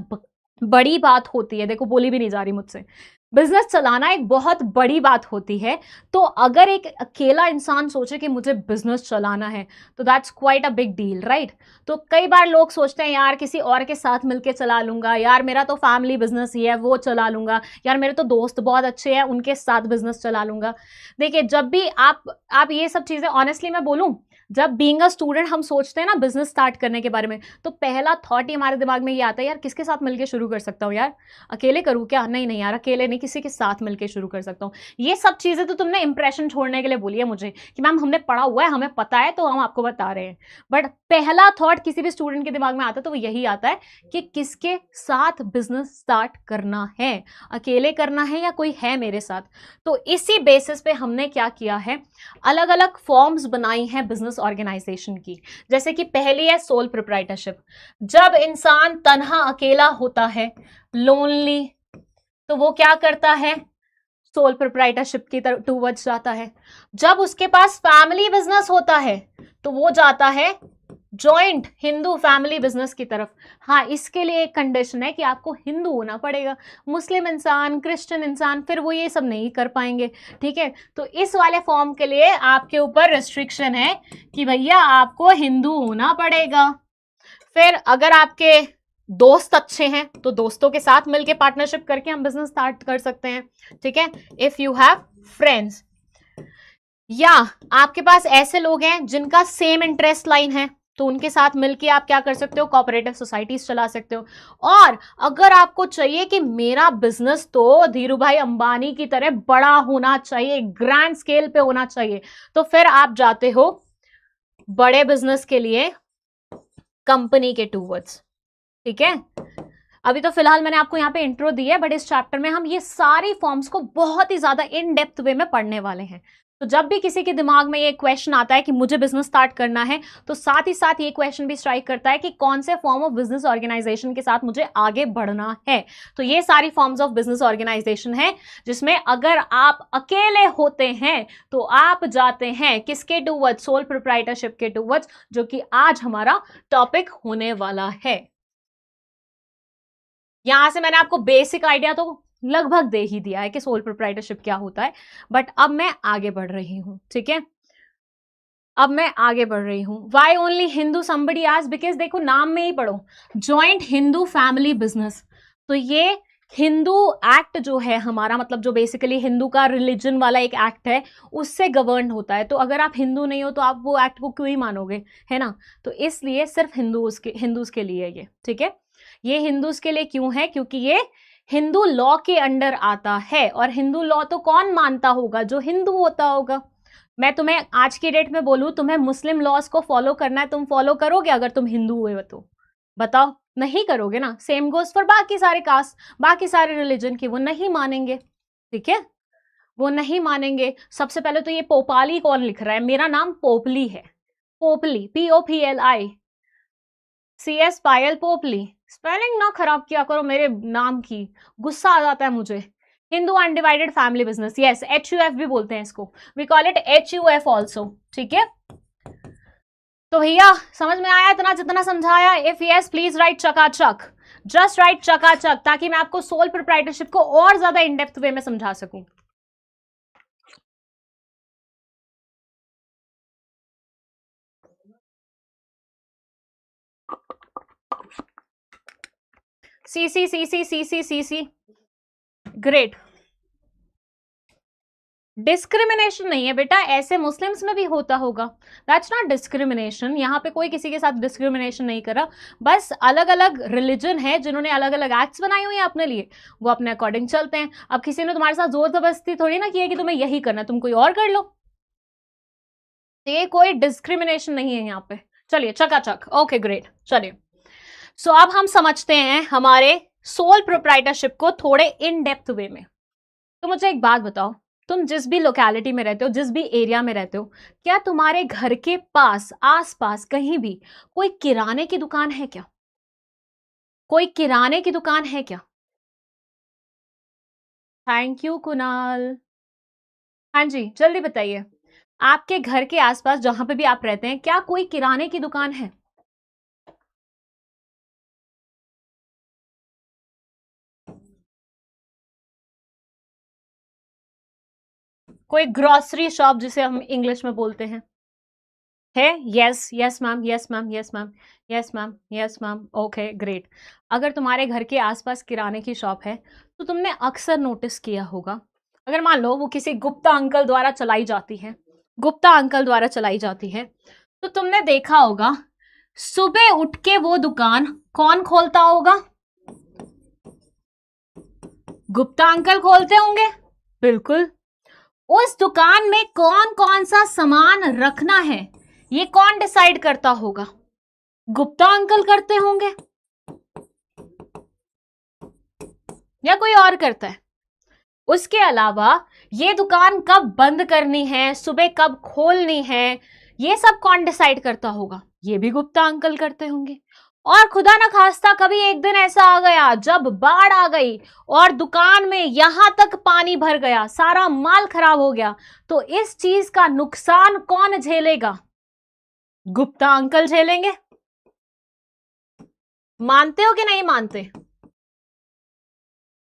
बड़ी बात होती है। देखो, बोली भी नहीं जा रही मुझसे, बिजनेस चलाना एक बहुत बड़ी बात होती है। तो अगर एक अकेला इंसान सोचे कि मुझे बिजनेस चलाना है, तो that's quite a big deal, right. तो कई बार लोग सोचते हैं यार किसी और के साथ मिलके चला लूंगा, यार मेरा तो फैमिली बिजनेस ही है वो चला लूंगा, यार मेरे तो दोस्त बहुत अच्छे हैं उनके साथ बिजनेस चला लूंगा। देखिए, जब भी आप ये सब चीजें, ऑनेस्टली मैं बोलूं, जब बीइंग अ स्टूडेंट हम सोचते हैं ना बिजनेस स्टार्ट करने के बारे में, तो पहला थॉट ही हमारे दिमाग में ये आता है, यार किसके साथ मिलके शुरू कर सकता हूँ, यार अकेले करूँ क्या, नहीं नहीं यार अकेले नहीं, किसी के साथ मिलके शुरू कर सकता हूँ। ये सब चीजें तो तुमने इंप्रेशन छोड़ने के लिए बोली है मुझे कि मैम हमने पढ़ा हुआ है, हमें पता है, तो हम आपको बता रहे हैं। बट पहला थॉट किसी भी स्टूडेंट के दिमाग में आता है तो वो यही आता है कि किसके साथ बिजनेस स्टार्ट करना है, अकेले करना है या कोई है मेरे साथ। तो इसी बेसिस पे हमने क्या किया है, अलग अलग फॉर्म्स बनाई हैं बिजनेस ऑर्गेनाइजेशन की। जैसे कि पहली है सोल प्रोप्राइटरशिप। जब इंसान तन्हा अकेला होता है, लोनली, तो वो क्या करता है, सोल प्रोप्राइटरशिप की तरफ टूवर्ड्स जाता है। जब उसके पास फैमिली बिजनेस होता है, तो वो जाता है जॉइंट हिंदू फैमिली बिजनेस की तरफ। हाँ, इसके लिए एक कंडीशन है कि आपको हिंदू होना पड़ेगा। मुस्लिम इंसान, क्रिश्चियन इंसान, फिर वो ये सब नहीं कर पाएंगे, ठीक है। तो इस वाले फॉर्म के लिए आपके ऊपर रेस्ट्रिक्शन है कि भैया आपको हिंदू होना पड़ेगा। फिर अगर आपके दोस्त अच्छे हैं तो दोस्तों के साथ मिलकर पार्टनरशिप करके हम बिजनेस स्टार्ट कर सकते हैं, ठीक है। इफ यू हैव फ्रेंड्स, या आपके पास ऐसे लोग हैं जिनका सेम इंटरेस्ट लाइन है, तो उनके साथ मिलके आप क्या कर सकते हो, कोऑपरेटिव सोसाइटीज चला सकते हो। और अगर आपको चाहिए कि मेरा बिजनेस तो धीरू भाई अंबानी की तरह बड़ा होना चाहिए, ग्रैंड स्केल पे होना चाहिए, तो फिर आप जाते हो बड़े बिजनेस के लिए कंपनी के टूवर्ड्स, ठीक है। अभी तो फिलहाल मैंने आपको यहाँ पे इंट्रो दी है, बट इस चैप्टर में हम ये सारी फॉर्म्स को बहुत ही ज्यादा इन डेप्थ वे में पढ़ने वाले हैं। तो जब भी किसी के दिमाग में ये क्वेश्चन आता है कि मुझे बिजनेस स्टार्ट करना है, तो साथ ही साथ ये क्वेश्चन भी स्ट्राइक करता है कि कौन से फॉर्म ऑफ बिजनेस ऑर्गेनाइजेशन के साथ मुझे आगे बढ़ना है। तो ये सारी फॉर्म्स ऑफ बिजनेस ऑर्गेनाइजेशन है, जिसमें अगर आप अकेले होते हैं तो आप जाते हैं किसके टूवर्ड्स, सोल प्रोप्राइटरशिप के टूवर्ड्स, जो कि आज हमारा टॉपिक होने वाला है। यहां से मैंने आपको बेसिक आइडिया तो लगभग दे ही दिया है कि सोल प्रोप्राइटरशिप क्या होता है, बट अब मैं आगे बढ़ रही हूं, ठीक है। अब मैं आगे बढ़ रही हूं। वाई ओनली हिंदू, समबडी आज, बिकॉज देखो नाम में ही पढ़ो, जॉइंट हिंदू फैमिली बिजनेस। तो ये हिंदू एक्ट जो है हमारा, मतलब जो बेसिकली हिंदू का रिलीजन वाला एक एक्ट है, उससे गवर्न होता है। तो अगर आप हिंदू नहीं हो तो आप वो एक्ट को क्यों ही मानोगे, है ना। तो इसलिए सिर्फ हिंदूज के लिए ये, ठीक है। ये हिंदूज के लिए क्यों है, क्योंकि ये हिंदू लॉ के अंडर आता है, और हिंदू लॉ तो कौन मानता होगा, जो हिंदू होता होगा। मैं तुम्हें आज की डेट में बोलूं तुम्हें मुस्लिम लॉज को फॉलो करना है, तुम फॉलो करोगे अगर तुम हिंदू हुए तो, बताओ, नहीं करोगे ना। सेम गोज फॉर बाकी सारे कास्ट, बाकी सारे रिलीजन की, वो नहीं मानेंगे, ठीक है, वो नहीं मानेंगे। सबसे पहले तो ये पोपाली कौन लिख रहा है, मेरा नाम पोपली है, पोपली, POPLI, CS पायल पोपली। स्पेलिंग ना खराब किया करो मेरे नाम की, गुस्सा आ जाता है मुझे। Hindu undivided family business, yes, HUF भी बोलते हैं इसको, we call it HUF also, ठीक है। तो भैया समझ में आया इतना जितना समझाया? इफ यस प्लीज राइट चकाचक, जस्ट राइट चकाचक, ताकि मैं आपको सोल प्रोप्राइटरशिप को और ज्यादा इन डेप्थ वे में समझा सकूं। CC CC CC CC, great. Discrimination नहीं है बेटा, ऐसे मुस्लिम्स में भी होता होगा। दैट्स नॉट डिस्क्रिमिनेशन, यहाँ पे कोई किसी के साथ डिस्क्रिमिनेशन नहीं कर रहा, बस अलग अलग रिलीजन है जिन्होंने अलग अलग एक्ट्स बनाई हुई है अपने लिए, वो अपने अकॉर्डिंग चलते हैं। अब किसी ने तुम्हारे साथ जोर जबरदस्ती थोड़ी ना की है कि तुम्हें यही करना है, तुम कोई और कर लो। ये कोई डिस्क्रिमिनेशन नहीं है यहाँ पे। चलिए चकाचक, ओके ग्रेट। चलिए सो अब हम समझते हैं हमारे सोल प्रोप्राइटरशिप को थोड़े इन डेप्थ वे में। तो मुझे एक बात बताओ, तुम जिस भी लोकेलिटी में रहते हो, जिस भी एरिया में रहते हो, क्या तुम्हारे घर के पास आसपास कहीं भी कोई किराने की दुकान है क्या? कोई किराने की दुकान है क्या? Thank you Kunal. हाँ जी जल्दी बताइए, आपके घर के आसपास जहां पे भी आप रहते हैं, क्या कोई किराने की दुकान है? कोई ग्रोसरी शॉप जिसे हम इंग्लिश में बोलते हैं, है? Yes yes ma'am, yes ma'am, yes ma'am, yes ma'am, yes ma'am, okay great. अगर तुम्हारे घर के आसपास किराने की शॉप है तो तुमने अक्सर नोटिस किया होगा, अगर मान लो वो किसी गुप्ता अंकल द्वारा चलाई जाती है, गुप्ता अंकल द्वारा चलाई जाती है, तो तुमने देखा होगा सुबह उठ के वो दुकान कौन खोलता होगा? गुप्ता अंकल खोलते होंगे, बिल्कुल। उस दुकान में कौन कौन सा सामान रखना है ये कौन डिसाइड करता होगा? गुप्ता अंकल करते होंगे या कोई और करता है? उसके अलावा ये दुकान कब बंद करनी है, सुबह कब खोलनी है, ये सब कौन डिसाइड करता होगा? ये भी गुप्ता अंकल करते होंगे। और खुदा ना खास्ता कभी एक दिन ऐसा आ गया जब बाढ़ आ गई और दुकान में यहां तक पानी भर गया, सारा माल खराब हो गया, तो इस चीज का नुकसान कौन झेलेगा? गुप्ता अंकल झेलेंगे। मानते हो कि नहीं मानते?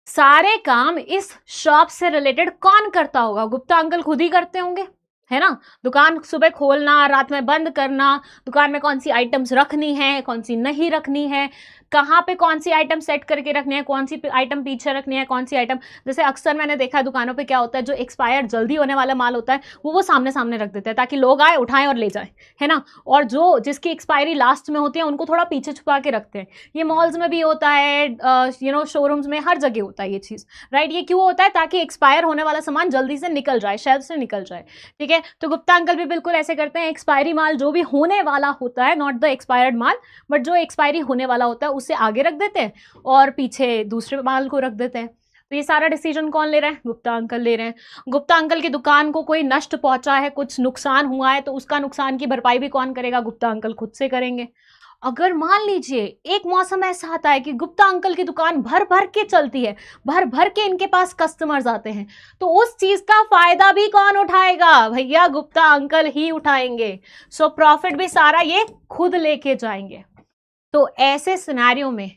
सारे काम इस शॉप से रिलेटेड कौन करता होगा? गुप्ता अंकल खुद ही करते होंगे, है ना? दुकान सुबह खोलना, रात में बंद करना, दुकान में कौन सी आइटम्स रखनी है, कौन सी नहीं रखनी है, कहाँ पे कौन सी आइटम सेट करके रखनी है, कौन सी आइटम पीछे रखनी है, कौन सी आइटम, जैसे अक्सर मैंने देखा है दुकानों पे क्या होता है, जो एक्सपायर जल्दी होने वाला माल होता है वो सामने सामने रख देते हैं ताकि लोग आए उठाएं और ले जाए, है ना? और जो जिसकी एक्सपायरी लास्ट में होती है उनको थोड़ा पीछे छुपा के रखते हैं। ये मॉल्स में भी होता है, शोरूम्स में, हर जगह होता है ये चीज़, राइट? ये क्यों होता है? ताकि एक्सपायर होने वाला सामान जल्दी से निकल जाए, शेल्फ से निकल जाए, ठीक है? तो गुप्ता अंकल भी बिल्कुल ऐसे करते हैं, एक्सपायरी माल जो भी होने वाला होता है, not the expired mall, but जो एक्सपायरी होने वाला होता है उससे आगे रख देते हैं और पीछे दूसरे माल को रख देते हैं। तो ये सारा डिसीजन कौन ले रहा है? गुप्ता अंकल ले रहे हैं। गुप्ता अंकल की दुकान को कोई नष्ट पहुंचा है, कुछ नुकसान हुआ है, तो उसका नुकसान की भरपाई भी कौन करेगा? गुप्ता अंकल खुद से करेंगे। अगर मान लीजिए एक मौसम ऐसा आता है कि गुप्ता अंकल की दुकान भर भर के चलती है, भर भर के इनके पास कस्टमर्स आते हैं, तो उस चीज का फायदा भी कौन उठाएगा? भैया गुप्ता अंकल ही उठाएंगे। सो प्रॉफिट भी सारा ये खुद लेके जाएंगे। तो ऐसे सिनेरियो में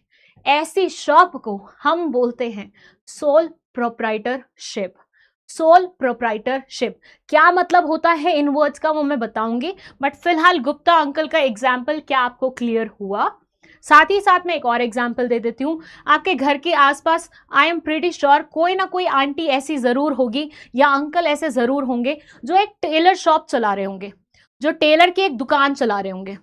ऐसी शॉप को हम बोलते हैं सोल प्रोप्राइटरशिप। सोल प्रोप्राइटरशिप क्या मतलब होता है इन वर्ड्स का वो मैं बताऊंगी, बट फिलहाल गुप्ता अंकल का एग्जाम्पल क्या आपको क्लियर हुआ? साथ ही साथ मैं एक और एग्जाम्पल दे देती हूँ। आपके घर के आसपास आई एम प्रीटी श्योर कोई ना कोई आंटी ऐसी जरूर होगी या अंकल ऐसे जरूर होंगे जो एक टेलर शॉप चला रहे होंगे, जो टेलर की एक दुकान चला रहे होंगे।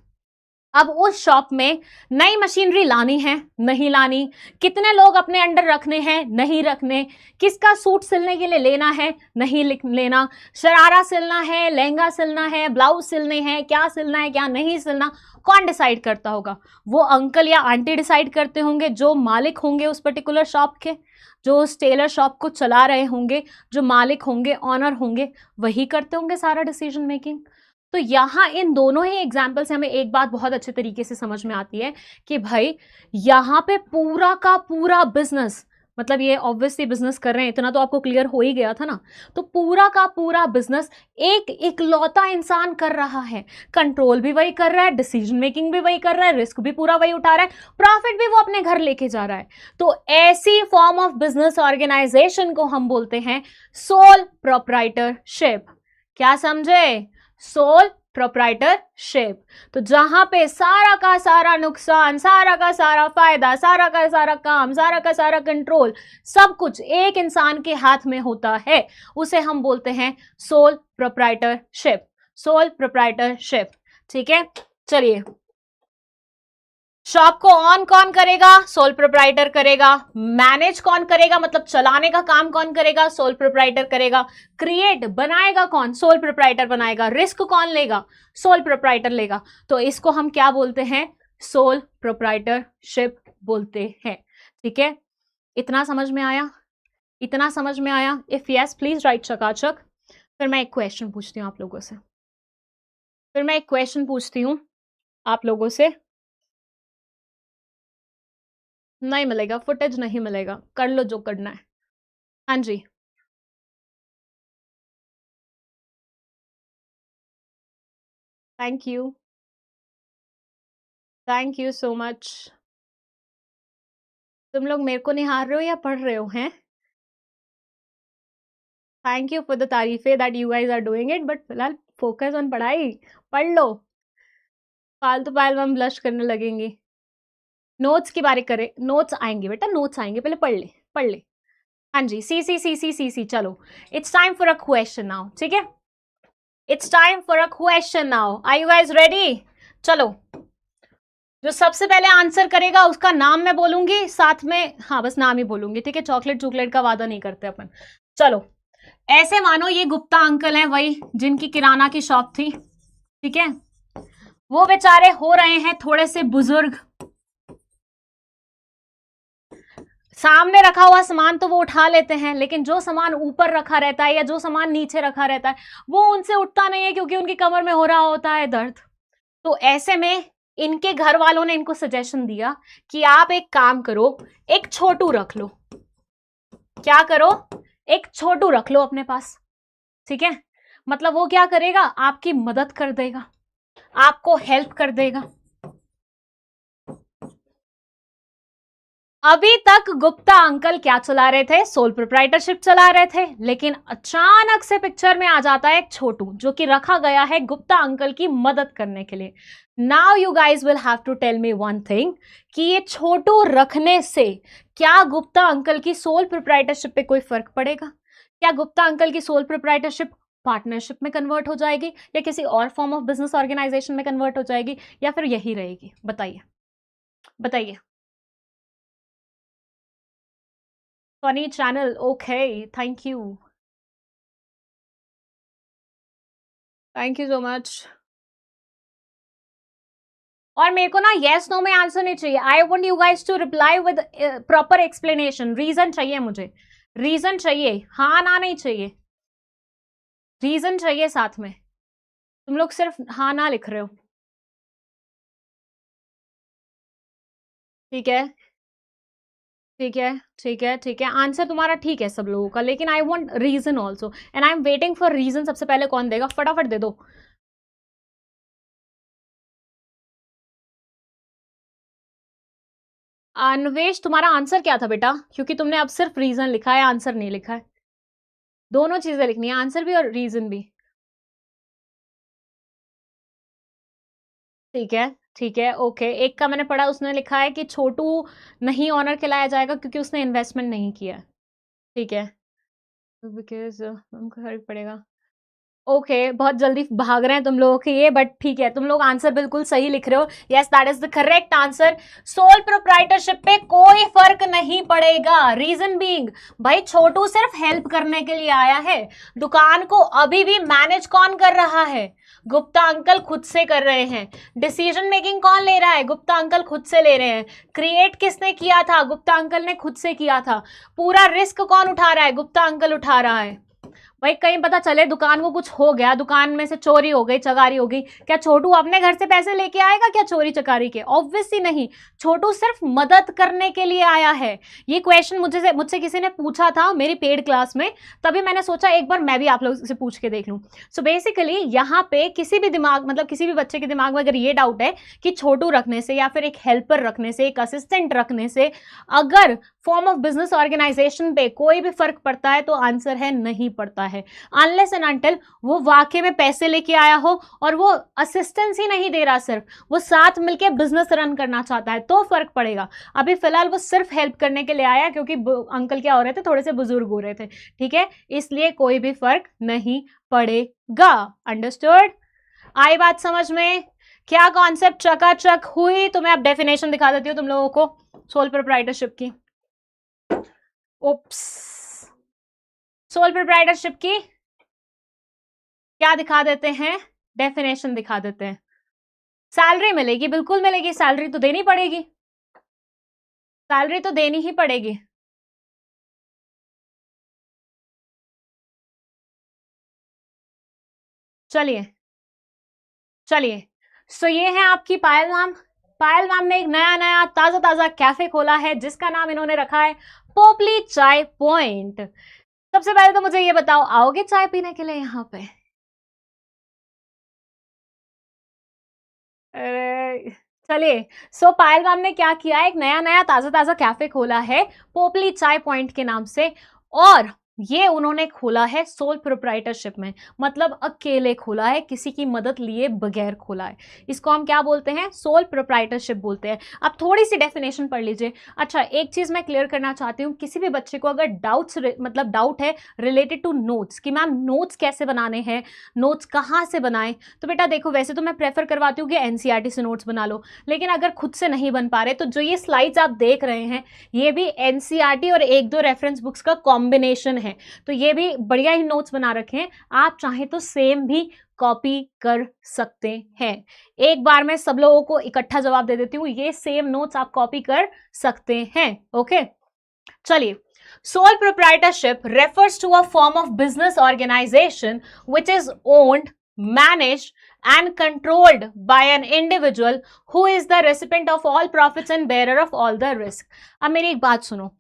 अब उस शॉप में नई मशीनरी लानी है, नहीं लानी, कितने लोग अपने अंडर रखने हैं, नहीं रखने, किसका सूट सिलने के लिए लेना है, नहीं लेना, शरारा सिलना है, लहंगा सिलना है, ब्लाउज सिलने हैं, क्या सिलना है क्या नहीं सिलना, कौन डिसाइड करता होगा? वो अंकल या आंटी डिसाइड करते होंगे, जो मालिक होंगे उस पर्टिकुलर शॉप के, जो उस टेलर शॉप को चला रहे होंगे, जो मालिक होंगे, ऑनर होंगे, वही करते होंगे सारा डिसीजन मेकिंग। तो यहाँ इन दोनों ही एग्जाम्पल से हमें एक बात बहुत अच्छे तरीके से समझ में आती है कि भाई यहाँ पे पूरा का पूरा बिजनेस, मतलब ये ऑब्वियसली बिजनेस कर रहे हैं, इतना तो आपको क्लियर हो ही गया था ना, तो पूरा का पूरा बिजनेस एक इकलौता इंसान कर रहा है, कंट्रोल भी वही कर रहा है, डिसीजन मेकिंग भी वही कर रहा है, रिस्क भी पूरा वही उठा रहा है, प्रॉफिट भी वो अपने घर लेके जा रहा है। तो ऐसी फॉर्म ऑफ बिजनेस ऑर्गेनाइजेशन को हम बोलते हैं सोल प्रोप्राइटरशिप। क्या समझे? Sole proprietorship. तो जहां पे सारा का सारा नुकसान, सारा का सारा फायदा, सारा का सारा काम, सारा का सारा कंट्रोल, सब कुछ एक इंसान के हाथ में होता है, उसे हम बोलते हैं सोल प्रोप्राइटरशिप। सोल प्रोप्राइटरशिप, ठीक है। चलिए, शॉप को ऑन कौन करेगा? सोल प्रोप्राइटर करेगा। मैनेज कौन करेगा, मतलब चलाने का काम कौन करेगा? सोल प्रोप्राइटर करेगा। क्रिएट बनाएगा कौन? सोल प्रोप्राइटर बनाएगा। रिस्क कौन लेगा? सोल प्रोप्राइटर लेगा। तो इसको हम क्या बोलते हैं? सोल प्रोप्राइटरशिप बोलते हैं, ठीक है। इतना समझ में आया? इतना समझ में आया? इफ यस प्लीज राइट चकाचक। फिर मैं एक क्वेश्चन पूछती हूँ आप लोगों से, आप लोगों से। नहीं मिलेगा, फुटेज नहीं मिलेगा, कर लो जो करना है। हाँ जी, thank you, thank you so much. तुम लोग मेरे को निहार रहे हो या पढ़ रहे हो हैं? थैंक यू फॉर द तारीफे that you guys are doing it, but फिलहाल फोकस ऑन पढ़ाई। पढ़ लो, फालतू फाइल में हम ब्लश करने लगेंगे। नोट्स की बारी करें, नोट्स आएंगे बेटा, नोट्स आएंगे, पहले पढ़ ले, पढ़ ले। हाँ जी, सी सी सी सी सी सी। चलो, it's time for a question now, ठीक है। It's time for a question now. Are you guys ready? चलो, जो सबसे पहले आंसर करेगा उसका नाम मैं बोलूंगी, साथ में हाँ बस नाम ही बोलूंगी, ठीक है। चॉकलेट चॉकलेट का वादा नहीं करते अपन। चलो, ऐसे मानो ये गुप्ता अंकल हैं, वही जिनकी किराना की शॉप थी, ठीक है। वो बेचारे हो रहे हैं थोड़े से बुजुर्ग। सामने रखा हुआ सामान तो वो उठा लेते हैं, लेकिन जो सामान ऊपर रखा रहता है या जो सामान नीचे रखा रहता है वो उनसे उठता नहीं है, क्योंकि उनकी कमर में हो रहा होता है दर्द। तो ऐसे में इनके घर वालों ने इनको सजेशन दिया कि आप एक काम करो, एक छोटू रख लो। क्या करो? एक छोटू रख लो अपने पास, ठीक है। मतलब वो क्या करेगा? आपकी मदद कर देगा, आपको हेल्प कर देगा। अभी तक गुप्ता अंकल क्या चला रहे थे? सोल प्रोप्राइटरशिप चला रहे थे, लेकिन अचानक से पिक्चर में आ जाता है एक छोटू, जो कि रखा गया है गुप्ता अंकल की मदद करने के लिए। Now you guys will have to tell me one thing, कि ये छोटू रखने से क्या गुप्ता अंकल की सोल प्रोप्राइटरशिप पे कोई फर्क पड़ेगा? क्या गुप्ता अंकल की सोल प्रोप्राइटरशिप पार्टनरशिप में कन्वर्ट हो जाएगी, या किसी और फॉर्म ऑफ बिजनेस ऑर्गेनाइजेशन में कन्वर्ट हो जाएगी, या फिर यही रहेगी? बताइए, बताइए। Funny channel, okay, thank you, thank you so much. और मेरे को ना येस नो में आंसर नहीं चाहिए। I want you guys to reply with proper explanation. Reason चाहिए मुझे, रीजन चाहिए, हाँ ना नहीं चाहिए, रीजन चाहिए साथ में। तुम लोग सिर्फ हाँ ना लिख रहे हो, ठीक है, ठीक है, ठीक है, ठीक है। आंसर तुम्हारा ठीक है सब लोगों का, लेकिन I want reason also, and I am waiting for reason. सबसे पहले कौन देगा? फटाफट दे दो। अन्वेश, तुम्हारा आंसर क्या था बेटा? क्योंकि तुमने अब सिर्फ रीजन लिखा है, आंसर नहीं लिखा है। दोनों चीजें लिखनी है, आंसर भी और रीजन भी, ठीक है, ठीक है, ओके। एक का मैंने पढ़ा, उसने लिखा है कि छोटू नहीं ऑनर खिलाया जाएगा क्योंकि उसने इन्वेस्टमेंट नहीं किया, ठीक है, बिकॉज हमको फर्क पड़ेगा। ओके, बहुत जल्दी भाग रहे हैं तुम लोगों के ये, बट ठीक है, तुम लोग आंसर बिल्कुल सही लिख रहे हो। Yes, that is the correct answer. Soul proprietorship पे कोई फर्क नहीं पड़ेगा। रीजन बीइंग, भाई छोटू सिर्फ हेल्प करने के लिए आया है। दुकान को अभी भी मैनेज कौन कर रहा है? गुप्ता अंकल खुद से कर रहे हैं। डिसीजन मेकिंग कौन ले रहा है? गुप्ता अंकल खुद से ले रहे हैं। क्रिएट किसने किया था? गुप्ता अंकल ने खुद से किया था। पूरा रिस्क कौन उठा रहा है? गुप्ता अंकल उठा रहा है। भाई कहीं पता चले दुकान को कुछ हो गया, दुकान में से चोरी हो गई, चकारी हो गई, क्या छोटू अपने घर से पैसे लेके आएगा क्या चोरी चकारी के? ऑब्वियसली नहीं। छोटू सिर्फ मदद करने के लिए आया है। ये क्वेश्चन मुझसे किसी ने पूछा था मेरी पेड क्लास में, तभी मैंने सोचा एक बार मैं भी आप लोग से पूछ के देख लूं। सो बेसिकली यहाँ पे किसी भी दिमाग, मतलब किसी भी बच्चे के दिमाग में अगर ये डाउट है कि छोटू रखने से या फिर एक हेल्पर रखने से, एक असिस्टेंट रखने से अगर फॉर्म ऑफ बिजनेस ऑर्गेनाइजेशन पे कोई भी फर्क पड़ता है, तो आंसर है नहीं पड़ता है। है, अनलेस एंड अनटिल वो वाकई में पैसे लेके आया हो और वो असिस्टेंस ही नहीं दे रहा, सिर्फ वो साथ मिलके बिजनेस रन करना चाहता है, तो फर्क पड़ेगा। अभी फिलहाल वो सिर्फ हेल्प करने के लिए आया क्योंकि अंकल क्या हो रहे थे, थोड़े से बुजुर्ग हो रहे थे, ठीक है, इसलिए कोई भी फर्क नहीं पड़ेगा। अंडरस्टूड? आई बात समझ में? क्या कॉन्सेप्ट चकाचक हुई? तो मैं अब डेफिनेशन दिखा देती हूँ तुम लोगों को सोल प्रोप्राइटरशिप की। ओप्स, सोल प्रोप्राइटरशिप की क्या दिखा देते हैं? डेफिनेशन दिखा देते हैं। सैलरी मिलेगी, बिल्कुल मिलेगी, सैलरी तो देनी पड़ेगी, सैलरी तो देनी ही पड़ेगी। चलिए चलिए, सो ये है आपकी पायल मैम। पायल मैम ने एक नया नया ताजा ताजा कैफे खोला है जिसका नाम इन्होंने रखा है पोपली चाय पॉइंट। सबसे पहले तो मुझे ये बताओ, आओगे चाय पीने के लिए यहाँ पे? चलिए, सो पायल मैम ने क्या किया, एक नया नया ताजा ताजा कैफे खोला है पोपली चाय पॉइंट के नाम से, और ये उन्होंने खोला है सोल प्रोप्राइटरशिप में, मतलब अकेले खोला है, किसी की मदद लिए बगैर खोला है। इसको हम क्या बोलते हैं? सोल प्रोप्राइटरशिप बोलते हैं। अब थोड़ी सी डेफिनेशन पढ़ लीजिए। अच्छा, एक चीज मैं क्लियर करना चाहती हूँ, किसी भी बच्चे को अगर मतलब डाउट है रिलेटेड टू नोट्स कि मैम नोट्स कैसे बनाने हैं, नोट्स कहाँ से बनाएं, तो बेटा देखो, वैसे तो मैं प्रेफर करवाती हूँ कि एनसीईआरटी से नोट्स बना लो, लेकिन अगर खुद से नहीं बन पा रहे तो जो ये स्लाइड्स आप देख रहे हैं ये भी एनसीईआरटी और एक दो रेफरेंस बुक्स का कॉम्बिनेशन है, तो ये भी बढ़िया ही नोट्स बना रखे हैं, आप चाहे तो सेम भी कॉपी कर सकते हैं। एक बार मैं सब लोगों को इकट्ठा जवाब दे देती हूँ, ये सेम नोट्स आप कॉपी कर सकते हैं। ओके, चलिए, sole proprietorship refers to a form of business organization which is owned, managed and controlled by an individual who is the recipient of all profits and bearer of all the risk। अब मेरी एक बात सुनो,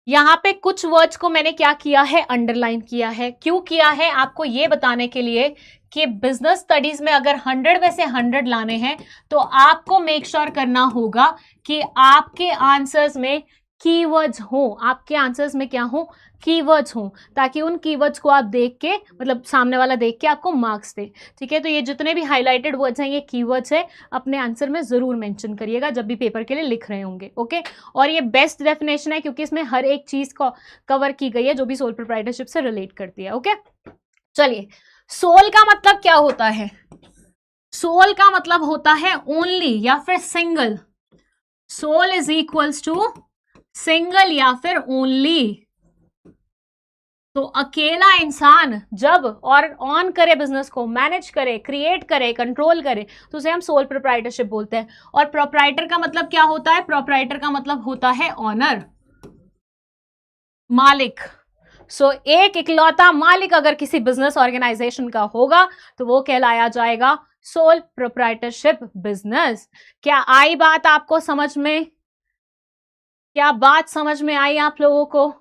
यहां पे कुछ words को मैंने क्या किया है, अंडरलाइन किया है। क्यों किया है? आपको ये बताने के लिए कि बिजनेस स्टडीज में अगर 100 में से 100 लाने हैं तो आपको मेक श्योर करना होगा कि आपके आंसर्स में कीवर्ड्स हो, आपके आंसर्स में क्या हो, कीवर्ड्स हो, ताकि उन कीवर्ड्स को आप देख के, मतलब सामने वाला देख के आपको मार्क्स दे। ठीक है, तो ये जितने भी हाईलाइटेड वर्ड्स हैं ये कीवर्ड्स है, अपने आंसर में जरूर मेंशन करिएगा जब भी पेपर के लिए लिख रहे होंगे। ओके, और ये बेस्ट डेफिनेशन है क्योंकि इसमें हर एक चीज को कवर की गई है जो भी सोल प्रोप्राइटरशिप से रिलेट करती है। ओके, चलिए, सोल का मतलब क्या होता है? सोल का मतलब होता है ओनली या फिर single. Sole is equals to single या फिर ओनली। तो अकेला इंसान जब और ऑन करे बिजनेस को, मैनेज करे, क्रिएट करे, कंट्रोल करे, तो उसे हम सोल प्रोप्राइटरशिप बोलते हैं। और प्रोप्राइटर का मतलब क्या होता है? प्रोप्राइटर का मतलब होता है ऑनर, मालिक। सो एक इकलौता मालिक अगर किसी बिजनेस ऑर्गेनाइजेशन का होगा तो वो कहलाया जाएगा सोल प्रोप्राइटरशिप बिजनेस। क्या आई बात आपको समझ में? क्या बात समझ में आई आप लोगों को?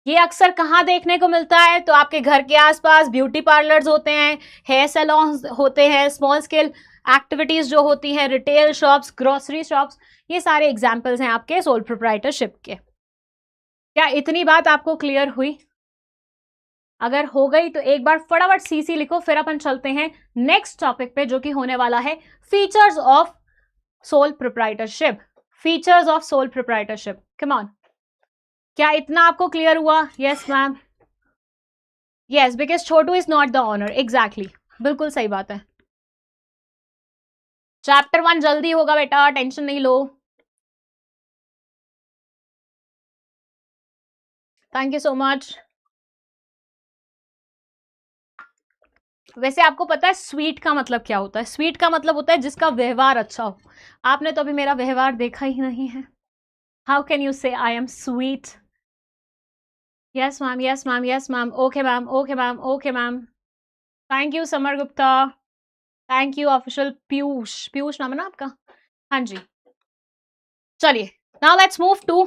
ये अक्सर कहाँ देखने को मिलता है? तो आपके घर के आसपास ब्यूटी पार्लर्स होते हैं, हेयर सैलून्स होते हैं, स्मॉल स्केल एक्टिविटीज जो होती हैं, रिटेल शॉप्स, ग्रोसरी शॉप्स, ये सारे एग्जांपल्स हैं आपके सोल प्रोप्राइटरशिप के। क्या इतनी बात आपको क्लियर हुई? अगर हो गई तो एक बार फटाफट सीसी लिखो, फिर अपन चलते हैं नेक्स्ट टॉपिक पे जो कि होने वाला है features of sole proprietorship. Features of sole proprietorship, come on. क्या इतना आपको क्लियर हुआ? Yes ma'am, yes, because Chhotu is not the owner. Exactly, बिल्कुल सही बात है। चैप्टर 1 जल्दी होगा बेटा, टेंशन नहीं लो। Thank you so much. वैसे आपको पता है स्वीट का मतलब क्या होता है? स्वीट का मतलब होता है जिसका व्यवहार अच्छा हो। आपने तो अभी मेरा व्यवहार देखा ही नहीं है। हाउ कैन यू से I am sweet? Yes ma'am, yes ma'am, yes ma'am, okay ma'am, okay ma'am, okay ma'am. Thank you summer Gupta, thank you official Piyush. Piyush नाम है ना आपका? हाँ जी। चलिए, नाउ लेट्स मूव टू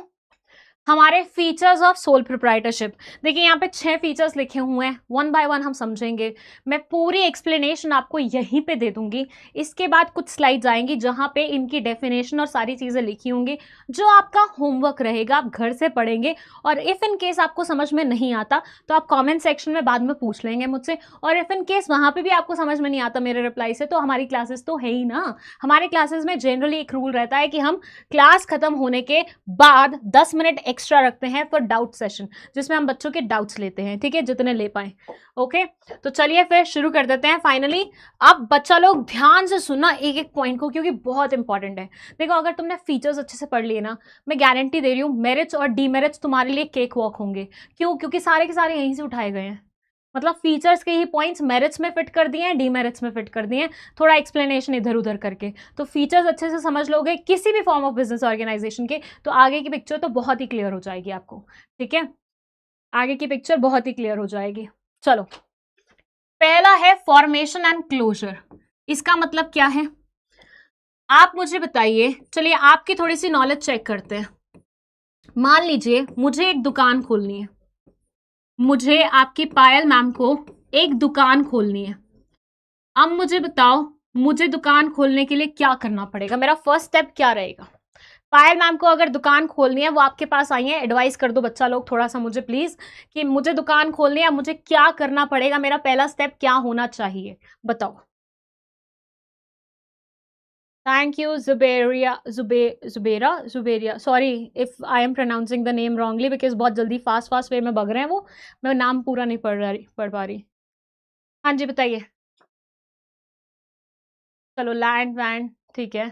हमारे फीचर्स ऑफ सोल प्रोप्राइटरशिप। देखिए यहाँ पे 6 फीचर्स लिखे हुए हैं, वन बाय वन हम समझेंगे। मैं पूरी एक्सप्लेनेशन आपको यहीं पे दे दूंगी। इसके बाद कुछ स्लाइड्स आएंगी जहाँ पे इनकी डेफिनेशन और सारी चीज़ें लिखी होंगी, जो आपका होमवर्क रहेगा, आप घर से पढ़ेंगे। और इफ़ इन केस आपको समझ में नहीं आता तो आप कॉमेंट सेक्शन में बाद में पूछ लेंगे मुझसे। और इफ़ इन केस वहाँ पर भी आपको समझ में नहीं आता मेरे रिप्लाई से, तो हमारी क्लासेस तो है ही ना। हमारे क्लासेस में जनरली एक रूल रहता है कि हम क्लास खत्म होने के बाद 10 मिनट एक्स्ट्रा रखते हैं फॉर डाउट सेशन, जिसमें हम बच्चों के डाउट्स लेते हैं, ठीक है, जितने ले पाए। ओके, तो चलिए फिर शुरू कर देते हैं फाइनली। अब बच्चा लोग ध्यान से सुनना एक एक पॉइंट को, क्योंकि बहुत इंपॉर्टेंट है। देखो, अगर तुमने फीचर्स अच्छे से पढ़ लिए ना, मैं गारंटी दे रही हूँ मेरिट्स और डीमेरिट्स तुम्हारे लिए केक वॉक होंगे। क्यों? क्योंकि सारे के सारे यहीं से उठाए गए हैं। मतलब फीचर्स के ही पॉइंट्स मेरिट्स में फिट कर दिए हैं, डीमेरिट्स में फिट कर दिए हैं, थोड़ा एक्सप्लेनेशन इधर उधर करके। तो फीचर्स अच्छे से समझ लोगे किसी भी फॉर्म ऑफ बिजनेस ऑर्गेनाइजेशन के, तो आगे की पिक्चर तो बहुत ही क्लियर हो जाएगी आपको। ठीक है, आगे की पिक्चर बहुत ही क्लियर हो जाएगी। चलो, पहला है फॉर्मेशन एंड क्लोजर। इसका मतलब क्या है आप मुझे बताइए। चलिए आपकी थोड़ी सी नॉलेज चेक करते हैं। मान लीजिए मुझे एक दुकान खोलनी है, मुझे आपकी पायल मैम को एक दुकान खोलनी है। अब मुझे बताओ, मुझे दुकान खोलने के लिए क्या करना पड़ेगा, मेरा फर्स्ट स्टेप क्या रहेगा। पायल मैम को अगर दुकान खोलनी है, वो आपके पास आई है, एडवाइस कर दो बच्चा लोग थोड़ा सा मुझे प्लीज, कि मुझे दुकान खोलनी है, मुझे क्या करना पड़ेगा, मेरा पहला स्टेप क्या होना चाहिए, बताओ। Thank you, Zuberia. Sorry if I am pronouncing the name wrongly because बहुत जल्दी फास्ट वे में बग रहे हैं वो, मैं नाम पूरा नहीं पढ़ पा रही। हाँ जी बताइए। चलो लैंड वैंड ठीक है,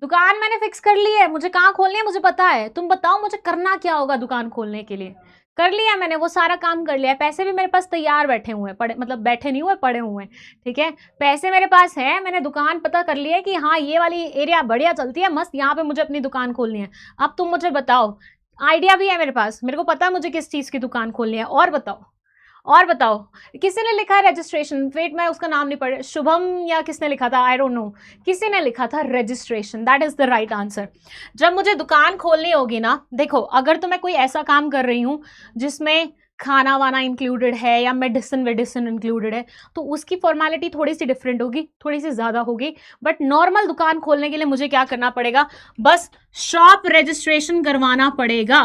दुकान मैंने फिक्स कर ली है, मुझे कहाँ खोलनी है मुझे पता है। तुम बताओ मुझे करना क्या होगा दुकान खोलने के लिए। कर लिया मैंने, वो सारा काम कर लिया है, पैसे भी मेरे पास तैयार बैठे हुए हैं, पड़े मतलब बैठे नहीं हुए, पड़े हुए हैं। ठीक है, पैसे मेरे पास है, मैंने दुकान पता कर लिया है कि हाँ ये वाली एरिया बढ़िया चलती है, मस्त, यहाँ पे मुझे अपनी दुकान खोलनी है। अब तुम मुझे बताओ, आइडिया भी है मेरे पास, मेरे को पता है मुझे किस चीज़ की दुकान खोलनी है। और बताओ किसी ने लिखा है रजिस्ट्रेशन, वेट मैं उसका नाम नहीं पढ़, शुभम या किसने लिखा था, आई डोंट नो, किसी ने लिखा था registration, that is the right answer. जब मुझे दुकान खोलनी होगी ना, देखो अगर तो मैं कोई ऐसा काम कर रही हूँ जिसमें खाना वाना इंक्लूडेड है या मेडिसिन वेडिसिन इंक्लूडेड है, तो उसकी फॉर्मेलिटी थोड़ी सी डिफरेंट होगी, थोड़ी सी ज़्यादा होगी। बट नॉर्मल दुकान खोलने के लिए मुझे क्या करना पड़ेगा, बस शॉप रजिस्ट्रेशन करवाना पड़ेगा।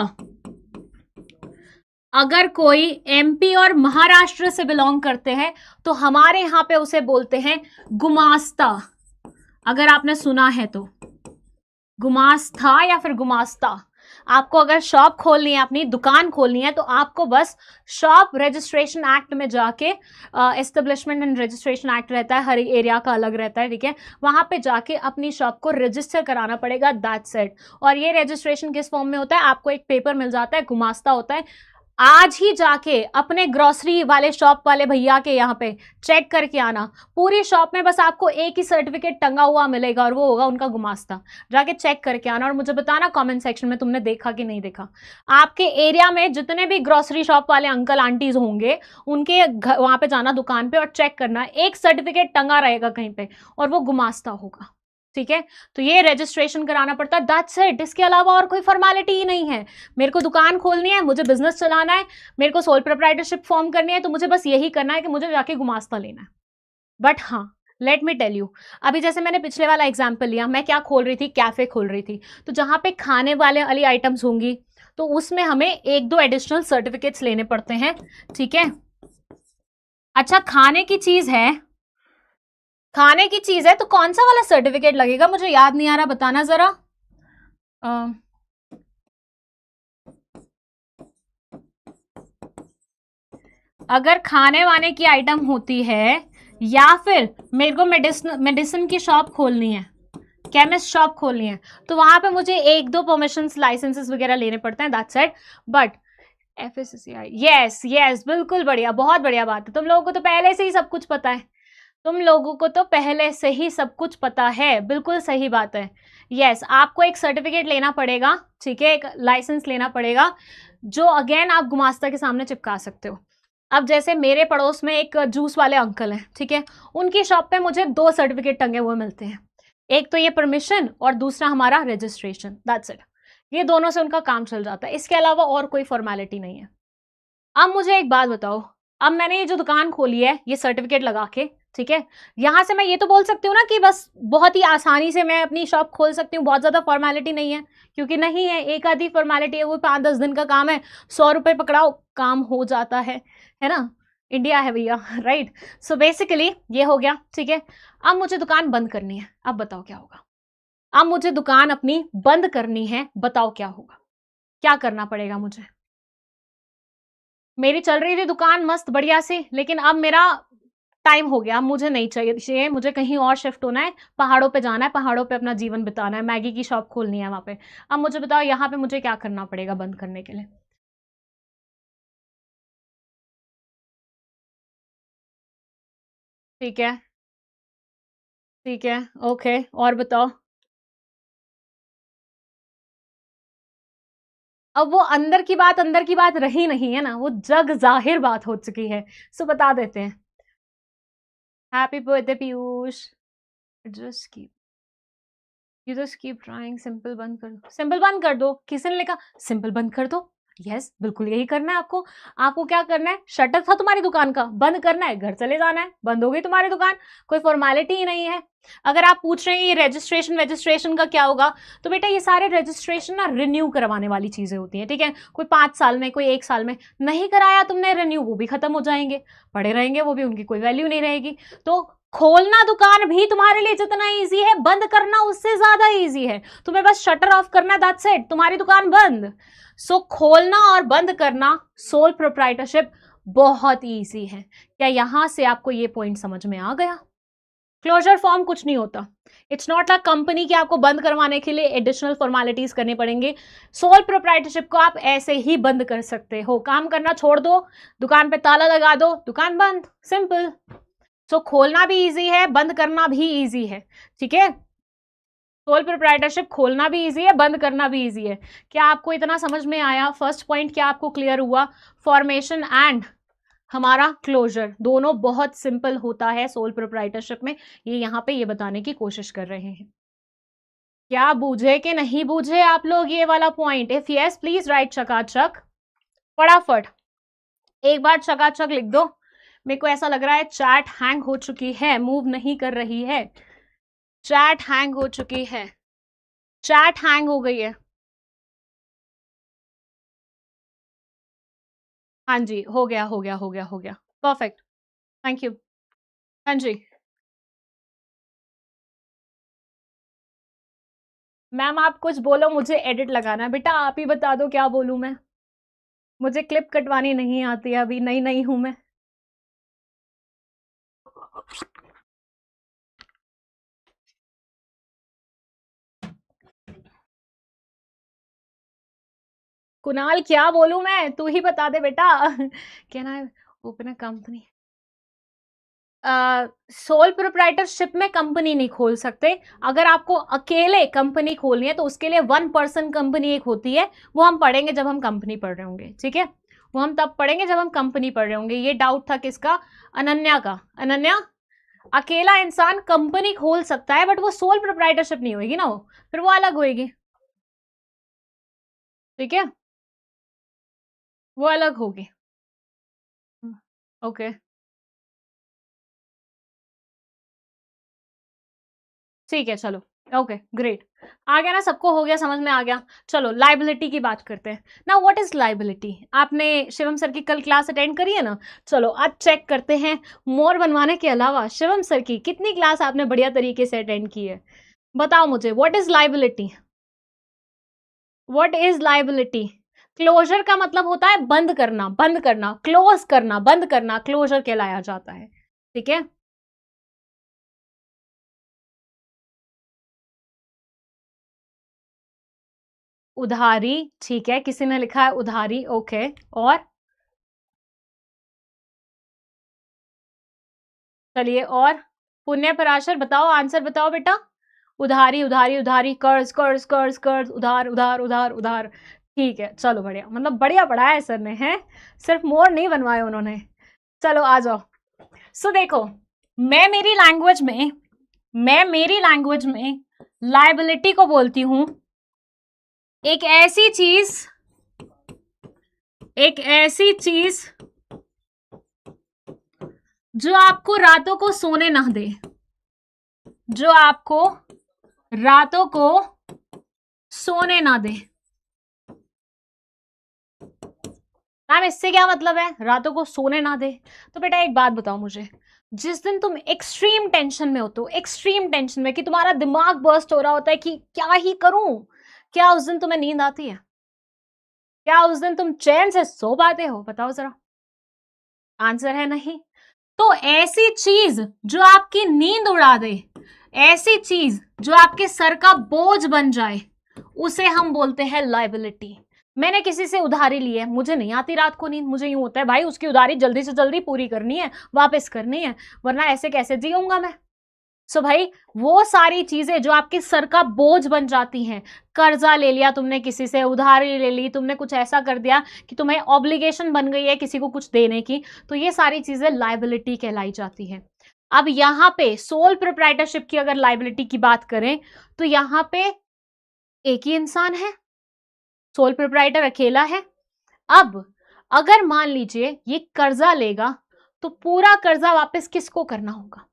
अगर कोई एमपी और महाराष्ट्र से बिलोंग करते हैं तो हमारे यहां पे उसे बोलते हैं गुमास्ता। अगर आपने सुना है तो गुमास्ता या फिर गुमास्ता। आपको अगर शॉप खोलनी है, अपनी दुकान खोलनी है, तो आपको बस शॉप रजिस्ट्रेशन एक्ट में जाके, एस्टेब्लिशमेंट एंड रजिस्ट्रेशन एक्ट रहता है, हर एरिया का अलग रहता है, ठीक है, वहां पे जाके अपनी शॉप को रजिस्टर कराना पड़ेगा, दैट्स इट। और ये रजिस्ट्रेशन किस फॉर्म में होता है, आपको एक पेपर मिल जाता है, गुमास्ता होता है। आज ही जाके अपने ग्रोसरी वाले शॉप वाले भैया के यहाँ पे चेक करके आना, पूरी शॉप में बस आपको एक ही सर्टिफिकेट टंगा हुआ मिलेगा और वो होगा उनका गुमास्ता। जाके चेक करके आना और मुझे बताना कमेंट सेक्शन में तुमने देखा कि नहीं देखा। आपके एरिया में जितने भी ग्रोसरी शॉप वाले अंकल आंटीज होंगे, उनके वहां पे जाना दुकान पे और चेक करना, एक सर्टिफिकेट टंगा रहेगा कहीं पे और वो गुमास्ता होगा। ठीक है, तो ये रजिस्ट्रेशन कराना पड़ता है, दैट्स इट। इसके अलावा और कोई फॉर्मेलिटी ही नहीं है। मेरे को दुकान खोलनी है, मुझे बिजनेस चलाना है, मेरे को सोल प्रोप्राइटरशिप फॉर्म करनी है, तो मुझे बस यही करना है कि मुझे जाके गुमास्ता लेना है। बट हाँ, लेट मी टेल यू, अभी जैसे मैंने पिछले वाला एग्जाम्पल लिया, मैं क्या खोल रही थी, कैफे खोल रही थी, तो जहां पे खाने वाली आइटम्स होंगी तो उसमें हमें 1-2 एडिशनल सर्टिफिकेट्स लेने पड़ते हैं। ठीक है, अच्छा खाने की चीज है, खाने की चीज है तो कौन सा वाला सर्टिफिकेट लगेगा, मुझे याद नहीं आ रहा, बताना जरा। अगर खाने वाने की आइटम होती है या फिर मेरे को मेडिसिन की शॉप खोलनी है, केमिस्ट शॉप खोलनी है, तो वहां पे मुझे 1-2 परमिशंस लाइसेंसेस वगैरह लेने पड़ते हैं, that's it. But FSSAI, yes बिल्कुल बढ़िया, बहुत बढ़िया बात है, तुम लोगों को तो पहले से ही सब कुछ पता है, तुम लोगों को तो पहले से ही सब कुछ पता है, बिल्कुल सही बात है। यस, आपको एक सर्टिफिकेट लेना पड़ेगा, ठीक है, एक लाइसेंस लेना पड़ेगा, जो अगेन आप गुमास्ता के सामने चिपका सकते हो। अब जैसे मेरे पड़ोस में एक जूस वाले अंकल हैं, ठीक है, उनकी शॉप पे मुझे 2 सर्टिफिकेट टंगे हुए मिलते हैं, एक तो ये परमिशन और दूसरा हमारा रजिस्ट्रेशन, दैट्स इट। ये दोनों से उनका काम चल जाता है, इसके अलावा और कोई फॉर्मेलिटी नहीं है। अब मुझे एक बात बताओ, अब मैंने ये जो दुकान खोली है ये सर्टिफिकेट लगा के, ठीक है, यहां से मैं ये तो बोल सकती हूँ ना कि बस बहुत ही आसानी से मैं अपनी शॉप खोल सकती हूँ, बहुत ज्यादा फॉर्मेलिटी नहीं है, क्योंकि नहीं है, एक आधी फॉर्मेलिटी है, वो 5-10 दिन का काम है, 100 रुपए पकड़ाओ, काम हो जाता है ना, इंडिया है भैया, राइट। सो बेसिकली ये हो गया, ठीक है। अब मुझे दुकान बंद करनी है, अब बताओ क्या होगा। अब मुझे दुकान अपनी बंद करनी है, बताओ क्या होगा, क्या करना पड़ेगा मुझे। मेरी चल रही थी दुकान मस्त बढ़िया सी, लेकिन अब मेरा टाइम हो गया, अब मुझे नहीं चाहिए, मुझे कहीं और शिफ्ट होना है, पहाड़ों पे जाना है, पहाड़ों पे अपना जीवन बिताना है, मैगी की शॉप खोलनी है वहां पे। अब मुझे बताओ यहाँ पे मुझे क्या करना पड़ेगा बंद करने के लिए। ठीक है, ठीक है, ओके, और बताओ। अब वो अंदर की बात रही नहीं है ना, वो जग जाहिर बात हो चुकी है। सो बता देते हैं। Happy birthday Piyush. Just keep you just keep trying. Simple बंद कर दो, सिंपल बंद कर दो, किसी ने लिखा सिंपल बंद कर दो। यस, बिल्कुल यही करना है आपको। आपको क्या करना है, शटर था तुम्हारी दुकान का, बंद करना है, घर चले जाना है, बंद हो गई तुम्हारी दुकान, कोई फॉर्मेलिटी ही नहीं है। अगर आप पूछ रहे हैं ये रजिस्ट्रेशन वेजिस्ट्रेशन का क्या होगा, तो बेटा ये सारे रजिस्ट्रेशन ना रिन्यू करवाने वाली चीजें होती हैं, ठीक है। कोई 5 साल में, कोई 1 साल में, नहीं कराया तुमने रिन्यू, वो भी खत्म हो जाएंगे, पड़े रहेंगे वो भी, उनकी कोई वैल्यू नहीं रहेगी। तो खोलना दुकान भी तुम्हारे लिए जितना इजी है, बंद करना उससे ज्यादा इजी है। तुम्हें बस शटर ऑफ करना, दैट्स इट, तुम्हारी दुकान बंद। सो खोलना और बंद करना, सोल प्रोप्राइटरशिप बहुत इजी है। क्या यहां से आपको ये पॉइंट समझ में आ गया। क्लोजर फॉर्म कुछ नहीं होता, इट्स नॉट लाइक कंपनी की आपको बंद करवाने के लिए एडिशनल फॉर्मेलिटीज करनी पड़ेंगे। सोल प्रोप्राइटरशिप को आप ऐसे ही बंद कर सकते हो, काम करना छोड़ दो, दुकान पे ताला लगा दो, दुकान बंद, सिंपल। सो खोलना भी इजी है, बंद करना भी इजी है, ठीक है। सोल प्रोप्राइटरशिप खोलना भी इजी है, बंद करना भी इजी है। क्या आपको इतना समझ में आया, फर्स्ट पॉइंट क्या आपको क्लियर हुआ। फॉर्मेशन एंड हमारा क्लोजर दोनों बहुत सिंपल होता है सोल प्रोप्राइटरशिप में, ये यहां पे ये बताने की कोशिश कर रहे हैं। क्या बूझे कि नहीं बूझे आप लोग ये वाला point. If yes please right चकाचक, फटाफट एक बार चकाचक लिख दो। मेरे को ऐसा लग रहा है चैट हैंग हो चुकी है, मूव नहीं कर रही है, चैट हैंग हो चुकी है, चैट हैंग हो गई है। हाँ जी, हो गया हो गया हो गया हो गया, परफेक्ट, थैंक यू। हाँ जी मैम, आप कुछ बोलो, मुझे एडिट लगाना है। बेटा आप ही बता दो क्या बोलूं मैं, मुझे क्लिप कटवानी नहीं आती है, अभी नई नई हूं मैं। कुणाल क्या बोलूं मैं, तू ही बता दे बेटा। Can I open a company. Sole proprietorship में कंपनी नहीं खोल सकते। अगर आपको अकेले कंपनी खोलनी है तो उसके लिए 1 पर्सन कंपनी एक होती है, वो हम पढ़ेंगे जब हम कंपनी पढ़ रहे होंगे, ठीक है। वो हम तब पढ़ेंगे जब हम कंपनी पढ़ रहे होंगे। ये डाउट था किसका, अनन्या का। अनन्या, अकेला इंसान कंपनी खोल सकता है, बट वो सोल प्रोप्राइटरशिप नहीं होगी ना, वो फिर वो अलग होगी, ठीक है, वो अलग होगी। ओके, ठीक है, चलो, ओके ग्रेट, आ गया ना सबको, हो गया, समझ में आ गया। चलो लाइबिलिटी की बात करते हैं ना। व्हाट इज लाइबिलिटी, आपने शिवम सर की कल क्लास अटेंड करी है ना। चलो आज चेक करते हैं, मोर बनवाने के अलावा शिवम सर की कितनी क्लास आपने बढ़िया तरीके से अटेंड की है। बताओ मुझे, what is liability, what is liability. Closure का मतलब होता है बंद करना, बंद करना, क्लोज करना, बंद करना, क्लोजर कहलाया जाता है, ठीक है। उधारी, ठीक है, किसी ने लिखा है उधारी, ओके, और चलिए, और पुण्य पराशर बताओ, आंसर बताओ बेटा। उधारी उधारी उधारी, कर्ज कर्ज कर्ज कर्ज, उधार उधार उधार उधार, ठीक है, चलो बढ़िया, मतलब बढ़िया पढ़ाया है सर ने, है, सिर्फ मोर नहीं बनवाए उन्होंने। चलो आ जाओ। सो देखो, मैं मेरी लैंग्वेज में मैं मेरी लैंग्वेज में लाइबिलिटी को बोलती हूं एक ऐसी चीज जो आपको रातों को सोने ना दे, जो आपको रातों को सोने ना दे। मैम इससे क्या मतलब है, रातों को सोने ना दे? तो बेटा एक बात बताओ मुझे, जिस दिन तुम एक्सट्रीम टेंशन में होते हो, एक्सट्रीम टेंशन में कि तुम्हारा दिमाग बर्स्ट हो रहा होता है कि क्या ही करूं, क्या उस दिन तुम्हें नींद आती है? क्या उस दिन तुम चैन से सो पाते हो? बताओ जरा। आंसर है नहीं। तो ऐसी चीज जो आपकी नींद उड़ा दे, ऐसी चीज जो आपके सर का बोझ बन जाए, उसे हम बोलते हैं लायबिलिटी। मैंने किसी से उधारी ली है, मुझे नहीं आती रात को नींद, मुझे यूं होता है भाई उसकी उधारी जल्दी से जल्दी पूरी करनी है, वापस करनी है, वरना ऐसे कैसे जीऊंगा मैं। सो भाई वो सारी चीजें जो आपके सर का बोझ बन जाती हैं, कर्जा ले लिया तुमने किसी से, उधारी ले ली तुमने, कुछ ऐसा कर दिया कि तुम्हें ऑब्लिगेशन बन गई है किसी को कुछ देने की, तो ये सारी चीजें लायबिलिटी कहलाई जाती है। अब यहां पे सोल प्रोप्राइटरशिप की अगर लायबिलिटी की बात करें तो यहां पे एक ही इंसान है, सोल प्रोप्राइटर अकेला है। अब अगर मान लीजिए ये कर्जा लेगा तो पूरा कर्जा वापस किसको करना होगा?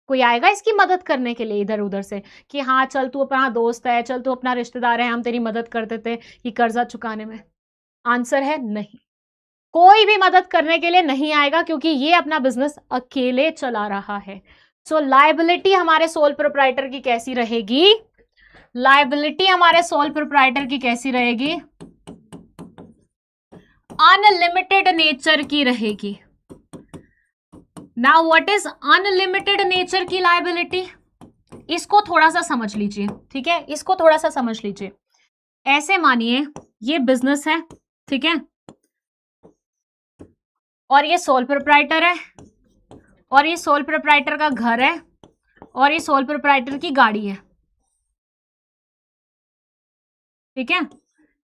कोई आएगा इसकी मदद करने के लिए इधर उधर से कि हाँ चल तू अपना दोस्त है, चल तू अपना रिश्तेदार है, हम तेरी मदद कर देते ये कर्जा चुकाने में? आंसर है नहीं। कोई भी मदद करने के लिए नहीं आएगा क्योंकि ये अपना बिजनेस अकेले चला रहा है। सो लायबिलिटी हमारे सोल प्रोप्राइटर की कैसी रहेगी? लायबिलिटी हमारे सोल प्रोप्राइटर की कैसी रहेगी? अनलिमिटेड नेचर की रहेगी। Now what is unlimited nature की लायबिलिटी? इसको थोड़ा सा समझ लीजिए, ठीक है, इसको थोड़ा सा समझ लीजिए। ऐसे मानिए ये बिजनेस है, ठीक है, और ये सोल प्रोप्राइटर है, और ये सोल प्रोप्राइटर का घर है, और ये सोल प्रोप्राइटर की गाड़ी है, ठीक है।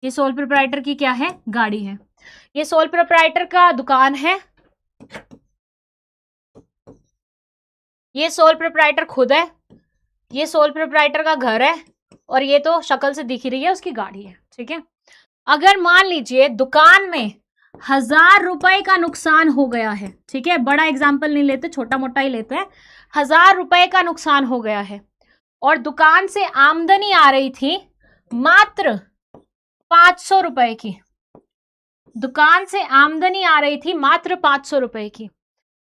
ये सोल प्रोप्राइटर की क्या है? गाड़ी है। ये सोल प्रोप्राइटर का दुकान है, ये सोल प्रोप्राइटर खुद है, ये सोल प्रोप्राइटर का घर है, और ये तो शक्ल से दिख ही रही है उसकी गाड़ी है, ठीक है। अगर मान लीजिए दुकान में 1000 रुपए का नुकसान हो गया है, ठीक है, बड़ा एग्जाम्पल नहीं लेते, छोटा मोटा ही लेते हैं, 1000 रुपए का नुकसान हो गया है और दुकान से आमदनी आ रही थी मात्र 500 रुपए की, दुकान से आमदनी आ रही थी मात्र 500 रुपए की।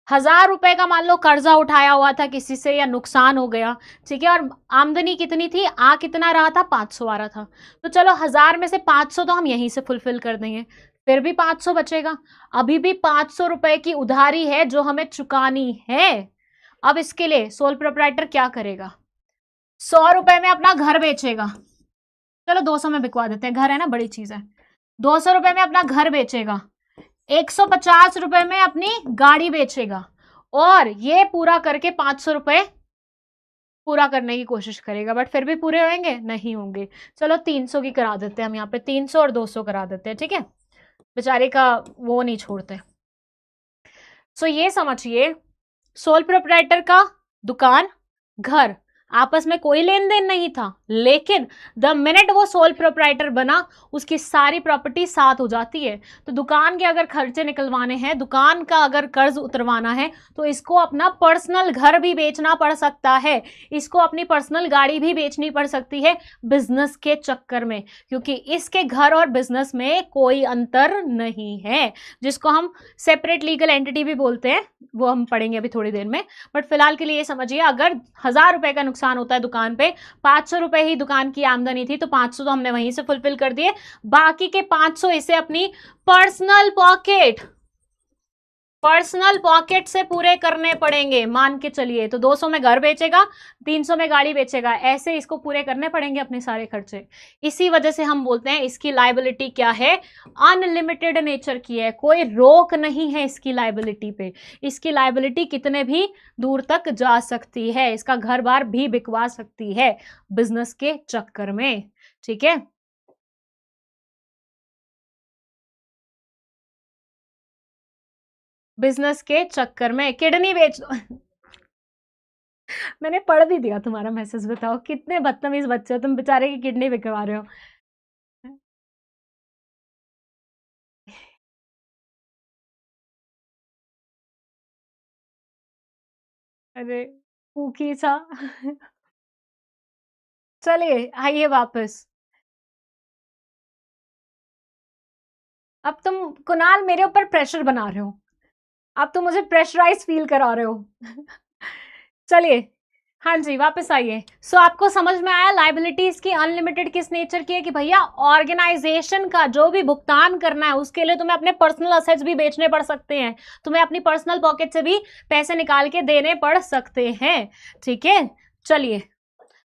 1000 रुपए का मान लो कर्जा उठाया हुआ था किसी से या नुकसान हो गया, ठीक है, और आमदनी कितनी थी, आ कितना रहा था, 500 आ रहा था। तो चलो 1000 में से 500 तो हम यहीं से फुलफिल कर देंगे, फिर भी 500 बचेगा। अभी भी 500 रुपए की उधारी है जो हमें चुकानी है। अब इसके लिए सोल प्रोप्राइटर क्या करेगा? 100 रुपए में अपना घर बेचेगा, चलो 200 में बिकवा देते हैं, घर है ना, बड़ी चीज है। 200 रुपए में अपना घर बेचेगा, 150 रुपए में अपनी गाड़ी बेचेगा, और ये पूरा करके 500 रुपए पूरा करने की कोशिश करेगा, बट फिर भी पूरे होंगे नहीं होंगे। चलो 300 की करा देते हैं हम, यहाँ पे 300 और 200 करा देते हैं, ठीक है, बेचारे का वो नहीं छोड़ते। सो ये समझिए सोल प्रोप्राइटर का दुकान, घर, आपस में कोई लेन देन नहीं था, लेकिन द मिनट वो सोल प्रोप्राइटर बना उसकी सारी प्रॉपर्टी साथ हो जाती है। तो दुकान के अगर खर्चे निकलवाने हैं, दुकान का अगर कर्ज उतरवाना है, तो इसको अपना पर्सनल घर भी बेचना पड़ सकता है, इसको अपनी पर्सनल गाड़ी भी बेचनी पड़ सकती है बिजनेस के चक्कर में, क्योंकि इसके घर और बिजनेस में कोई अंतर नहीं है, जिसको हम सेपरेट लीगल एंटिटी भी बोलते हैं, वो हम पढ़ेंगे अभी थोड़ी देर में। बट फिलहाल के लिए ये समझिए, अगर 1000 रुपए का नुकसान होता है दुकान पे, 500 रुपए ही दुकान की आमदनी थी, तो 500 तो हमने वहीं से फुलफिल कर दिए, बाकी के 500 इसे अपनी पर्सनल पॉकेट से पूरे करने पड़ेंगे, मान के चलिए। तो 200 में घर बेचेगा, 300 में गाड़ी बेचेगा, ऐसे इसको पूरे करने पड़ेंगे अपने सारे खर्चे। इसी वजह से हम बोलते हैं इसकी लायबिलिटी क्या है? अनलिमिटेड नेचर की है, कोई रोक नहीं है इसकी लायबिलिटी पे। इसकी लायबिलिटी कितने भी दूर तक जा सकती है, इसका घर बार भी बिकवा सकती है बिजनेस के चक्कर में, ठीक है। बिजनेस के चक्कर में किडनी बेच दो मैंने पढ़ भी दिया तुम्हारा मैसेज, बताओ कितने बदतमीज बच्चे हो तुम, बेचारे की किडनी बिकवा रहे हो। अरे कुकी सा। चलिए आइए वापस। अब तुम कुणाल मेरे ऊपर प्रेशर बना रहे हो। अब तुम मुझे प्रेशराइज फील करा रहे हो। चलिए, हाँ जी, वापस आइए। सो आपको समझ में आया लायबिलिटीज की अनलिमिटेड किस नेचर की है कि भैया ऑर्गेनाइजेशन का जो भी भुगतान करना है उसके लिए तुम्हें अपने पर्सनल असेट्स भी बेचने पड़ सकते हैं, तुम्हें अपनी पर्सनल पॉकेट से भी पैसे निकाल के देने पड़ सकते हैं। ठीक है, चलिए।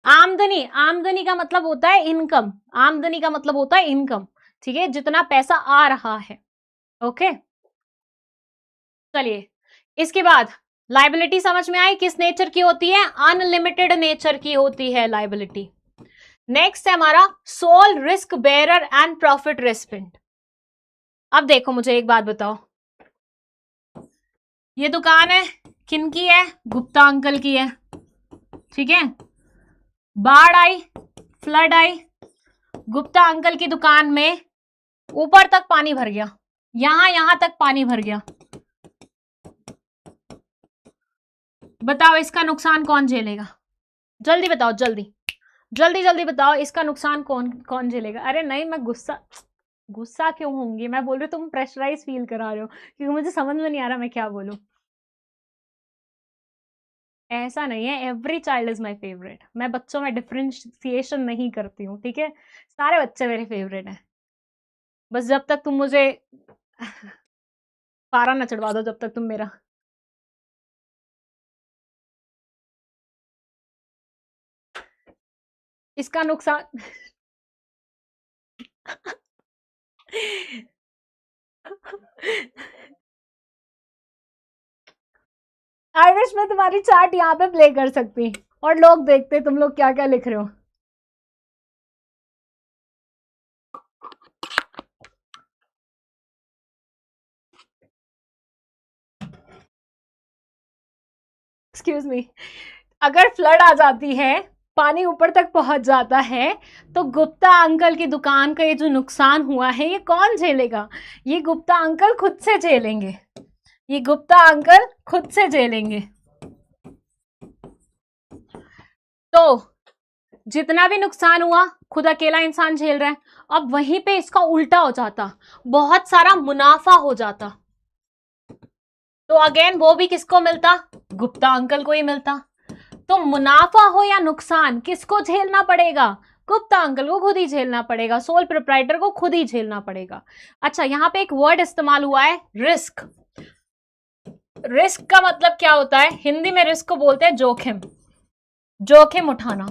आमदनी, आमदनी का मतलब होता है इनकम, आमदनी का मतलब होता है इनकम। ठीक है, जितना पैसा आ रहा है। ओके, चलिए इसके बाद लाइबिलिटी समझ में आई किस नेचर की होती है, अनलिमिटेड नेचर की होती है लाइबिलिटी। नेक्स्ट है हमारा sole risk bearer and profit recipient. अब देखो मुझे एक बात बताओ, ये दुकान है किनकी है, गुप्ता अंकल की है। ठीक है, बाढ़ आई, फ्लड आई, गुप्ता अंकल की दुकान में ऊपर तक पानी भर गया, यहां तक पानी भर गया। बताओ इसका नुकसान कौन झेलेगा, जल्दी बताओ, जल्दी जल्दी जल्दी बताओ, इसका नुकसान कौन कौन झेलेगा। अरे नहीं, मैं गुस्सा क्यों होंगी, मैं बोल रही हूँ तुम प्रेशराइज फील करा रहे हो क्योंकि मुझे समझ में नहीं आ रहा मैं क्या बोलूं। ऐसा नहीं है, every child is my favourite, मैं बच्चों में डिफ्रेंशिएशन नहीं करती हूँ। ठीक है, सारे बच्चे मेरे फेवरेट हैं, बस जब तक तुम मुझे पारा न चढ़वा दो, जब तक तुम मेरा इसका नुकसान आई विश मैं तुम्हारी चार्ट यहाँ पे प्ले कर सकती और लोग देखते तुम लोग क्या क्या लिख रहे हो। एक्सक्यूज मी, अगर फ्लड आ जाती है, पानी ऊपर तक पहुंच जाता है, तो गुप्ता अंकल की दुकान का ये जो नुकसान हुआ है ये कौन झेलेगा, ये गुप्ता अंकल खुद से झेलेंगे, ये गुप्ता अंकल खुद से झेलेंगे। तो जितना भी नुकसान हुआ खुद अकेला इंसान झेल रहा है। अब वहीं पे इसका उल्टा हो जाता, बहुत सारा मुनाफा हो जाता, तो अगेन वो भी किसको मिलता, गुप्ता अंकल को ही मिलता। तो मुनाफा हो या नुकसान किसको झेलना पड़ेगा, गुप्ता अंकल को खुद ही झेलना पड़ेगा, सोल प्रोप्राइटर को खुद ही झेलना पड़ेगा। अच्छा, यहां पे एक वर्ड इस्तेमाल हुआ है रिस्क। रिस्क का मतलब क्या होता है, हिंदी में रिस्क को बोलते हैं जोखिम, जोखिम उठाना।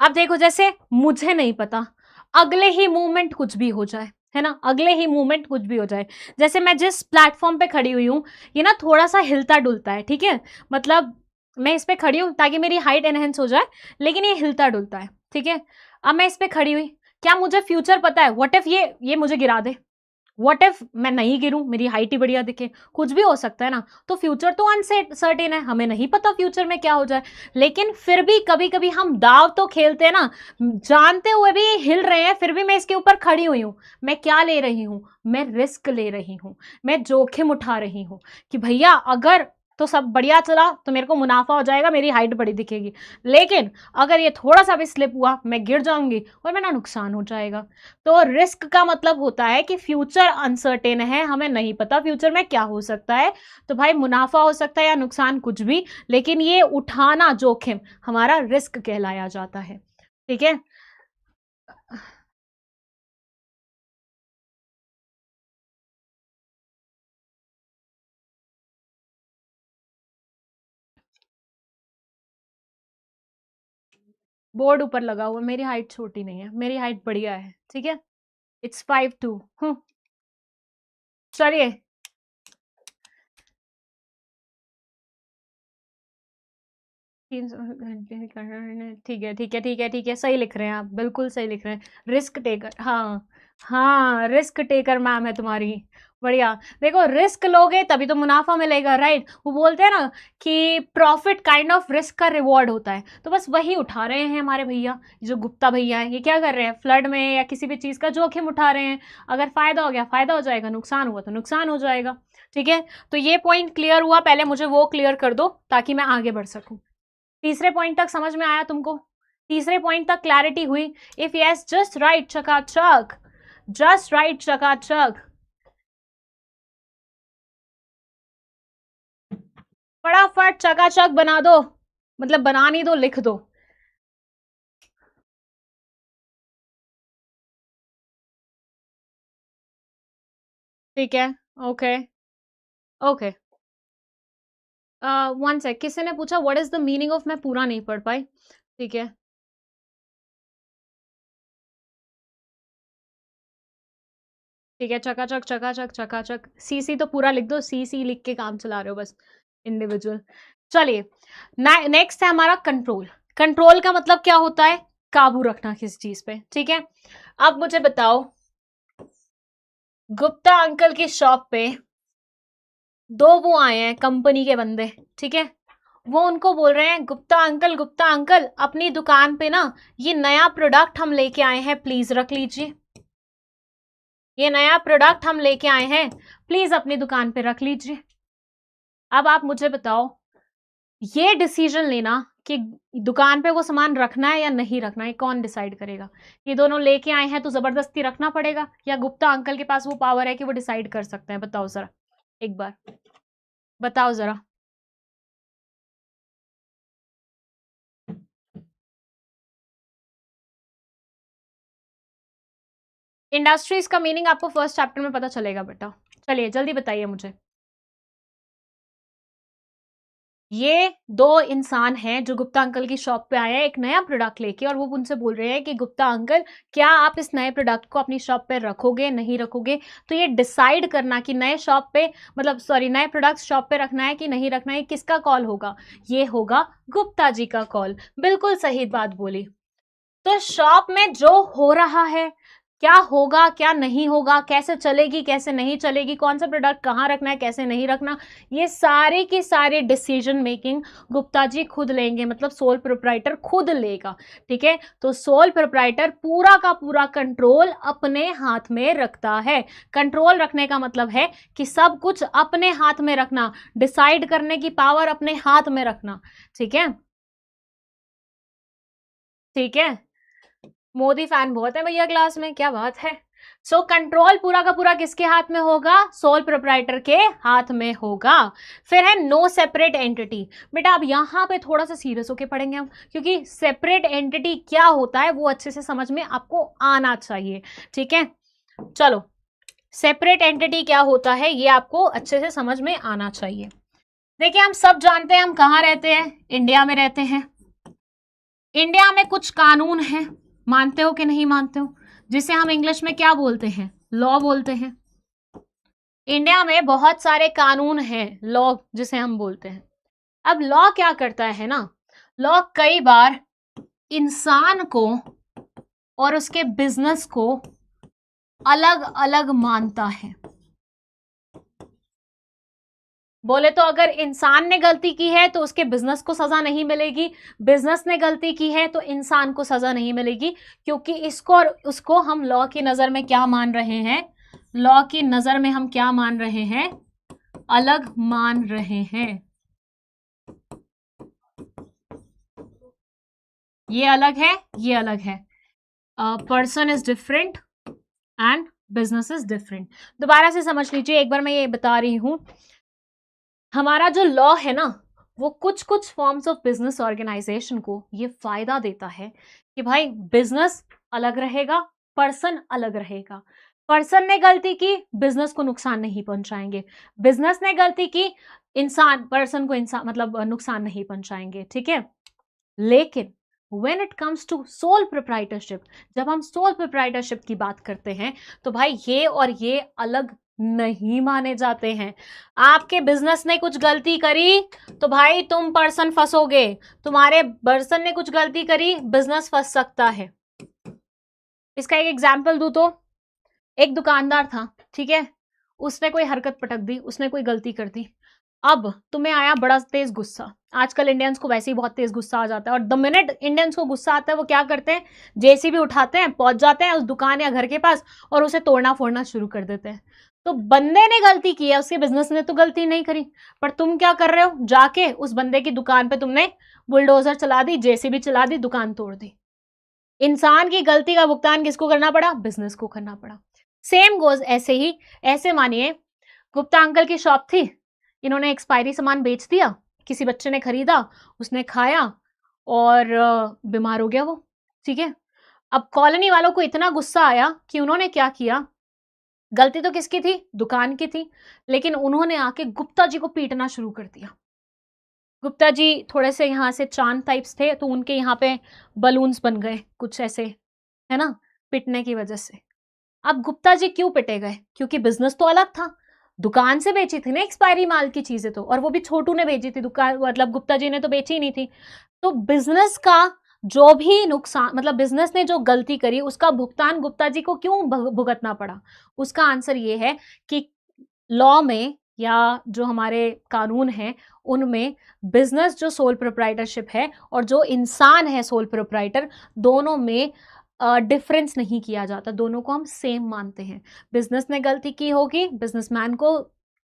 अब देखो, जैसे मुझे नहीं पता अगले ही मूवमेंट कुछ भी हो जाए, है ना, अगले ही मूवमेंट कुछ भी हो जाए। जैसे मैं जिस प्लेटफॉर्म पे खड़ी हुई हूं ये ना थोड़ा सा हिलता डुलता है। ठीक है, मतलब मैं इस पे खड़ी हूं ताकि मेरी हाइट एनहेंस हो जाए, लेकिन ये हिलता डुलता है। ठीक है, अब मैं इस पे खड़ी हुई, क्या मुझे फ्यूचर पता है, व्हाट इफ ये मुझे गिरा दे, व्हाट इफ मैं नहीं गिरूं, मेरी हाइट ही बढ़िया दिखे, कुछ भी हो सकता है ना। तो फ्यूचर तो अनसर्टेन है, हमें नहीं पता फ्यूचर में क्या हो जाए, लेकिन फिर भी कभी कभी हम दाव तो खेलते हैं ना, जानते हुए भी हिल रहे हैं, फिर भी मैं इसके ऊपर खड़ी हुई हूं। मैं क्या ले रही हूं, मैं रिस्क ले रही हूं, मैं जोखिम उठा रही हूं कि भैया अगर तो सब बढ़िया चला तो मेरे को मुनाफा हो जाएगा, मेरी हाइट बड़ी दिखेगी, लेकिन अगर ये थोड़ा सा भी स्लिप हुआ मैं गिर जाऊंगी और मेरा नुकसान हो जाएगा। तो रिस्क का मतलब होता है कि फ्यूचर अनसर्टेन है, हमें नहीं पता फ्यूचर में क्या हो सकता है। तो भाई मुनाफा हो सकता है या नुकसान कुछ भी, लेकिन ये उठाना जोखिम हमारा रिस्क कहलाया जाता है। ठीक है, बोर्ड ऊपर लगा हुआ, मेरी हाइट छोटी नहीं है, मेरी हाइट बढ़िया है। ठीक है, इट्स 5'2". चलिए, ठीक है ठीक है ठीक है ठीक है, सही लिख रहे हैं आप, बिल्कुल सही लिख रहे हैं, रिस्क टेकर। हाँ हाँ, रिस्क टेकर मैम है तुम्हारी, बढ़िया। देखो रिस्क लोगे तभी तो मुनाफा मिलेगा, राइट। वो बोलते हैं ना कि प्रॉफिट काइंड ऑफ रिस्क का रिवॉर्ड होता है, तो बस वही उठा रहे हैं हमारे भैया, जो गुप्ता भैया हैं, ये क्या कर रहे हैं, फ्लड में या किसी भी चीज़ का जोखिम उठा रहे हैं। अगर फायदा हो गया फायदा हो जाएगा, नुकसान हुआ तो नुकसान हो जाएगा। ठीक है, तो ये पॉइंट क्लियर हुआ, पहले मुझे वो क्लियर कर दो ताकि मैं आगे बढ़ सकूं। तीसरे पॉइंट तक समझ में आया तुमको? तीसरे पॉइंट तक क्लैरिटी हुई? इफ यस जस्ट राइट चकाचक, जस्ट राइट चकाचक, फटाफट चकाचक बना दो, मतलब बना नहीं दो, लिख दो। ठीक है, ओके ओके। वन सेक, किसी ने पूछा what is the meaning of, मैं पूरा नहीं पढ़ पाई। ठीक है, ठीक है, चकाचक चकाचक चकाचक, सी सी तो पूरा लिख दो, सी सी लिख के काम चला रहे हो बस, इंडिविजुअल। चलिए, नेक्स्ट है हमारा कंट्रोल। कंट्रोल का मतलब क्या होता है? काबू रखना किसी चीज पे, ठीक है। अब मुझे बताओ, गुप्ता अंकल की शॉप पे दो वो आए हैं कंपनी के बंदे, ठीक है। वो उनको बोल रहे हैं, गुप्ता अंकल अपनी दुकान पे ना ये नया प्रोडक्ट हम लेके आए हैं, प्लीज रख लीजिए। ये नया प्रोडक्ट हम लेके आए हैं, प्लीज अपनी दुकान पे रख लीजिए। अब आप मुझे बताओ, ये डिसीजन लेना कि दुकान पे वो सामान रखना है या नहीं रखना है, कौन डिसाइड करेगा? ये दोनों लेके आए हैं तो जबरदस्ती रखना पड़ेगा, या गुप्ता अंकल के पास वो पावर है कि वो डिसाइड कर सकते हैं? बताओ जरा, एक बार बताओ जरा। इंडस्ट्रीज का मीनिंग आपको फर्स्ट चैप्टर में पता चलेगा बेटा, चलिए जल्दी बताइए मुझे। ये दो इंसान हैं जो गुप्ता अंकल की शॉप पे आए हैं एक नया प्रोडक्ट लेके, और वो उनसे बोल रहे हैं कि गुप्ता अंकल क्या आप इस नए प्रोडक्ट को अपनी शॉप पे रखोगे नहीं रखोगे? तो ये डिसाइड करना कि नए शॉप पे, मतलब सॉरी, नए प्रोडक्ट शॉप पे रखना है कि नहीं रखना है, किसका कॉल होगा? ये होगा गुप्ता जी का कॉल। बिल्कुल सही बात बोली। तो शॉप में जो हो रहा है, क्या होगा क्या नहीं होगा, कैसे चलेगी कैसे नहीं चलेगी, कौन सा प्रोडक्ट कहाँ रखना है कैसे नहीं रखना, ये सारे के सारे डिसीजन मेकिंग गुप्ता जी खुद लेंगे, मतलब सोल प्रोप्राइटर खुद लेगा, ठीक है। तो सोल प्रोप्राइटर पूरा का पूरा कंट्रोल अपने हाथ में रखता है। कंट्रोल रखने का मतलब है कि सब कुछ अपने हाथ में रखना, डिसाइड करने की पावर अपने हाथ में रखना, ठीक है। ठीक है, मोदी फैन बहुत है भैया क्लास में, क्या बात है। सो कंट्रोल पूरा का पूरा किसके हाथ में होगा? सोल प्रोप्राइटर के हाथ में होगा। फिर है नो सेपरेट एंटिटी। बेटा अब यहां पे थोड़ा सा सीरियस होके पढ़ेंगे हम, क्योंकि सेपरेट एंटिटी क्या होता है वो अच्छे से समझ में आपको आना चाहिए, ठीक है। चलो, सेपरेट एंटिटी क्या होता है ये आपको अच्छे से समझ में आना चाहिए। देखिए, हम सब जानते हैं हम कहाँ रहते हैं, इंडिया में रहते हैं। इंडिया में कुछ कानून हैं, मानते हो कि नहीं मानते हो? जिसे हम इंग्लिश में क्या बोलते हैं? लॉ बोलते हैं। इंडिया में बहुत सारे कानून हैं, लॉ जिसे हम बोलते हैं। अब लॉ क्या करता है ना, लॉ कई बार इंसान को और उसके बिजनेस को अलग अलग मानता है। बोले तो अगर इंसान ने गलती की है तो उसके बिजनेस को सजा नहीं मिलेगी, बिजनेस ने गलती की है तो इंसान को सजा नहीं मिलेगी, क्योंकि इसको और उसको हम लॉ की नजर में क्या मान रहे हैं? लॉ की नजर में हम क्या मान रहे हैं? अलग मान रहे हैं। ये अलग है, ये अलग है। Person is different and business is different. दोबारा से समझ लीजिए, एक बार मैं ये बता रही हूं, हमारा जो लॉ है ना, वो कुछ कुछ फॉर्म्स ऑफ बिजनेस ऑर्गेनाइजेशन को ये फायदा देता है कि भाई बिजनेस अलग रहेगा, पर्सन अलग रहेगा। पर्सन ने गलती की, बिजनेस को नुकसान नहीं पहुंचाएंगे। बिजनेस ने गलती की, इंसान पर्सन को इंसान मतलब नुकसान नहीं पहुंचाएंगे, ठीक है। लेकिन when it comes to sole proprietorship, जब हम सोल प्रोप्राइटरशिप की बात करते हैं तो भाई ये और ये अलग नहीं माने जाते हैं। आपके बिजनेस ने कुछ गलती करी तो भाई तुम पर्सन फंसोगे, तुम्हारे पर्सन ने कुछ गलती करी, बिजनेस फंस सकता है। इसका एक एग्जाम्पल दूं तो, एक दुकानदार था, ठीक है, उसने कोई हरकत पटक दी, उसने कोई गलती कर दी। अब तुम्हें आया बड़ा तेज गुस्सा, आजकल इंडियंस को वैसे ही बहुत तेज गुस्सा आ जाता है, और द मिनट इंडियंस को गुस्सा आता है वो क्या करते हैं? जेसीबी उठाते हैं, पहुंच जाते हैं उस दुकान या घर के पास और उसे तोड़ना फोड़ना शुरू कर देते हैं। तो बंदे ने गलती की है, उसके बिजनेस ने तो गलती नहीं करी, पर तुम क्या कर रहे हो, जाके उस बंदे की दुकान पे तुमने बुलडोजर चला दी, जेसीबी चला दी, दुकान तोड़ दी। इंसान की गलती का भुगतान किसको करना पड़ा, बिजनेस को करना पड़ा। सेम गोज ऐसे ही, ऐसे मानिए गुप्ता अंकल की शॉप थी, इन्होंने एक्सपायरी सामान बेच दिया, किसी बच्चे ने खरीदा, उसने खाया और बीमार हो गया वो, ठीक है। अब कॉलोनी वालों को इतना गुस्सा आया कि उन्होंने क्या किया, गलती तो किसकी थी, दुकान की थी, लेकिन उन्होंने आके गुप्ता जी को पीटना शुरू कर दिया। गुप्ता जी थोड़े से यहाँ से चांद टाइप्स थे, तो उनके यहाँ पे बलून्स बन गए कुछ ऐसे, है ना, पिटने की वजह से। अब गुप्ता जी क्यों पिटे गए, क्योंकि बिजनेस तो अलग था, दुकान से बेची थी ना एक्सपायरी माल की चीजें तो, और वो भी छोटू ने बेची थी, दुकान मतलब गुप्ता जी ने तो बेची ही नहीं थी। तो बिजनेस का जो भी नुकसान, मतलब बिजनेस ने जो गलती करी उसका भुगतान गुप्ता जी को क्यों भुगतना पड़ा, उसका आंसर ये है कि लॉ में या जो हमारे कानून हैं उनमें बिजनेस जो सोल प्रोप्राइटरशिप है और जो इंसान है सोल प्रोप्राइटर, दोनों में डिफरेंस नहीं किया जाता, दोनों को हम सेम मानते हैं। बिजनेस ने गलती की होगी, बिजनेसमैन को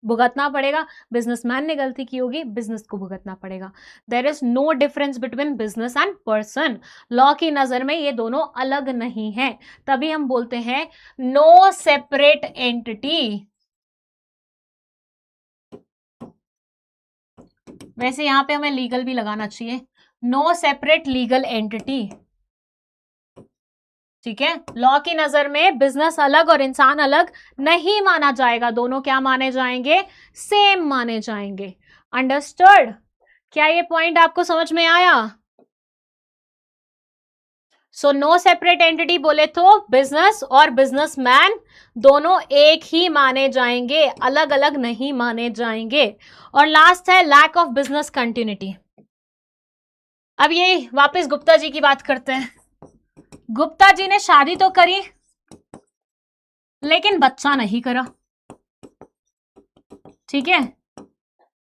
भुगतना पड़ेगा, बिजनेसमैन ने गलती की होगी, बिजनेस को भुगतना पड़ेगा। There is no difference between business and person. Law की नजर में ये दोनों अलग नहीं है, तभी हम बोलते हैं नो सेपरेट एंटिटी। वैसे यहां पे हमें लीगल भी लगाना चाहिए, नो सेपरेट लीगल एंटिटी, ठीक है। लॉ की नजर में बिजनेस अलग और इंसान अलग नहीं माना जाएगा, दोनों क्या माने जाएंगे, सेम माने जाएंगे। अंडरस्टूड? क्या ये पॉइंट आपको समझ में आया? सो नो सेपरेट एंटिटी बोले तो बिजनेस और बिजनेसमैन दोनों एक ही माने जाएंगे, अलग अलग नहीं माने जाएंगे। और लास्ट है लैक ऑफ बिजनेस कंटिन्यूटी। अब ये वापस गुप्ता जी की बात करते हैं। गुप्ता जी ने शादी तो करी लेकिन बच्चा नहीं करा, ठीक है।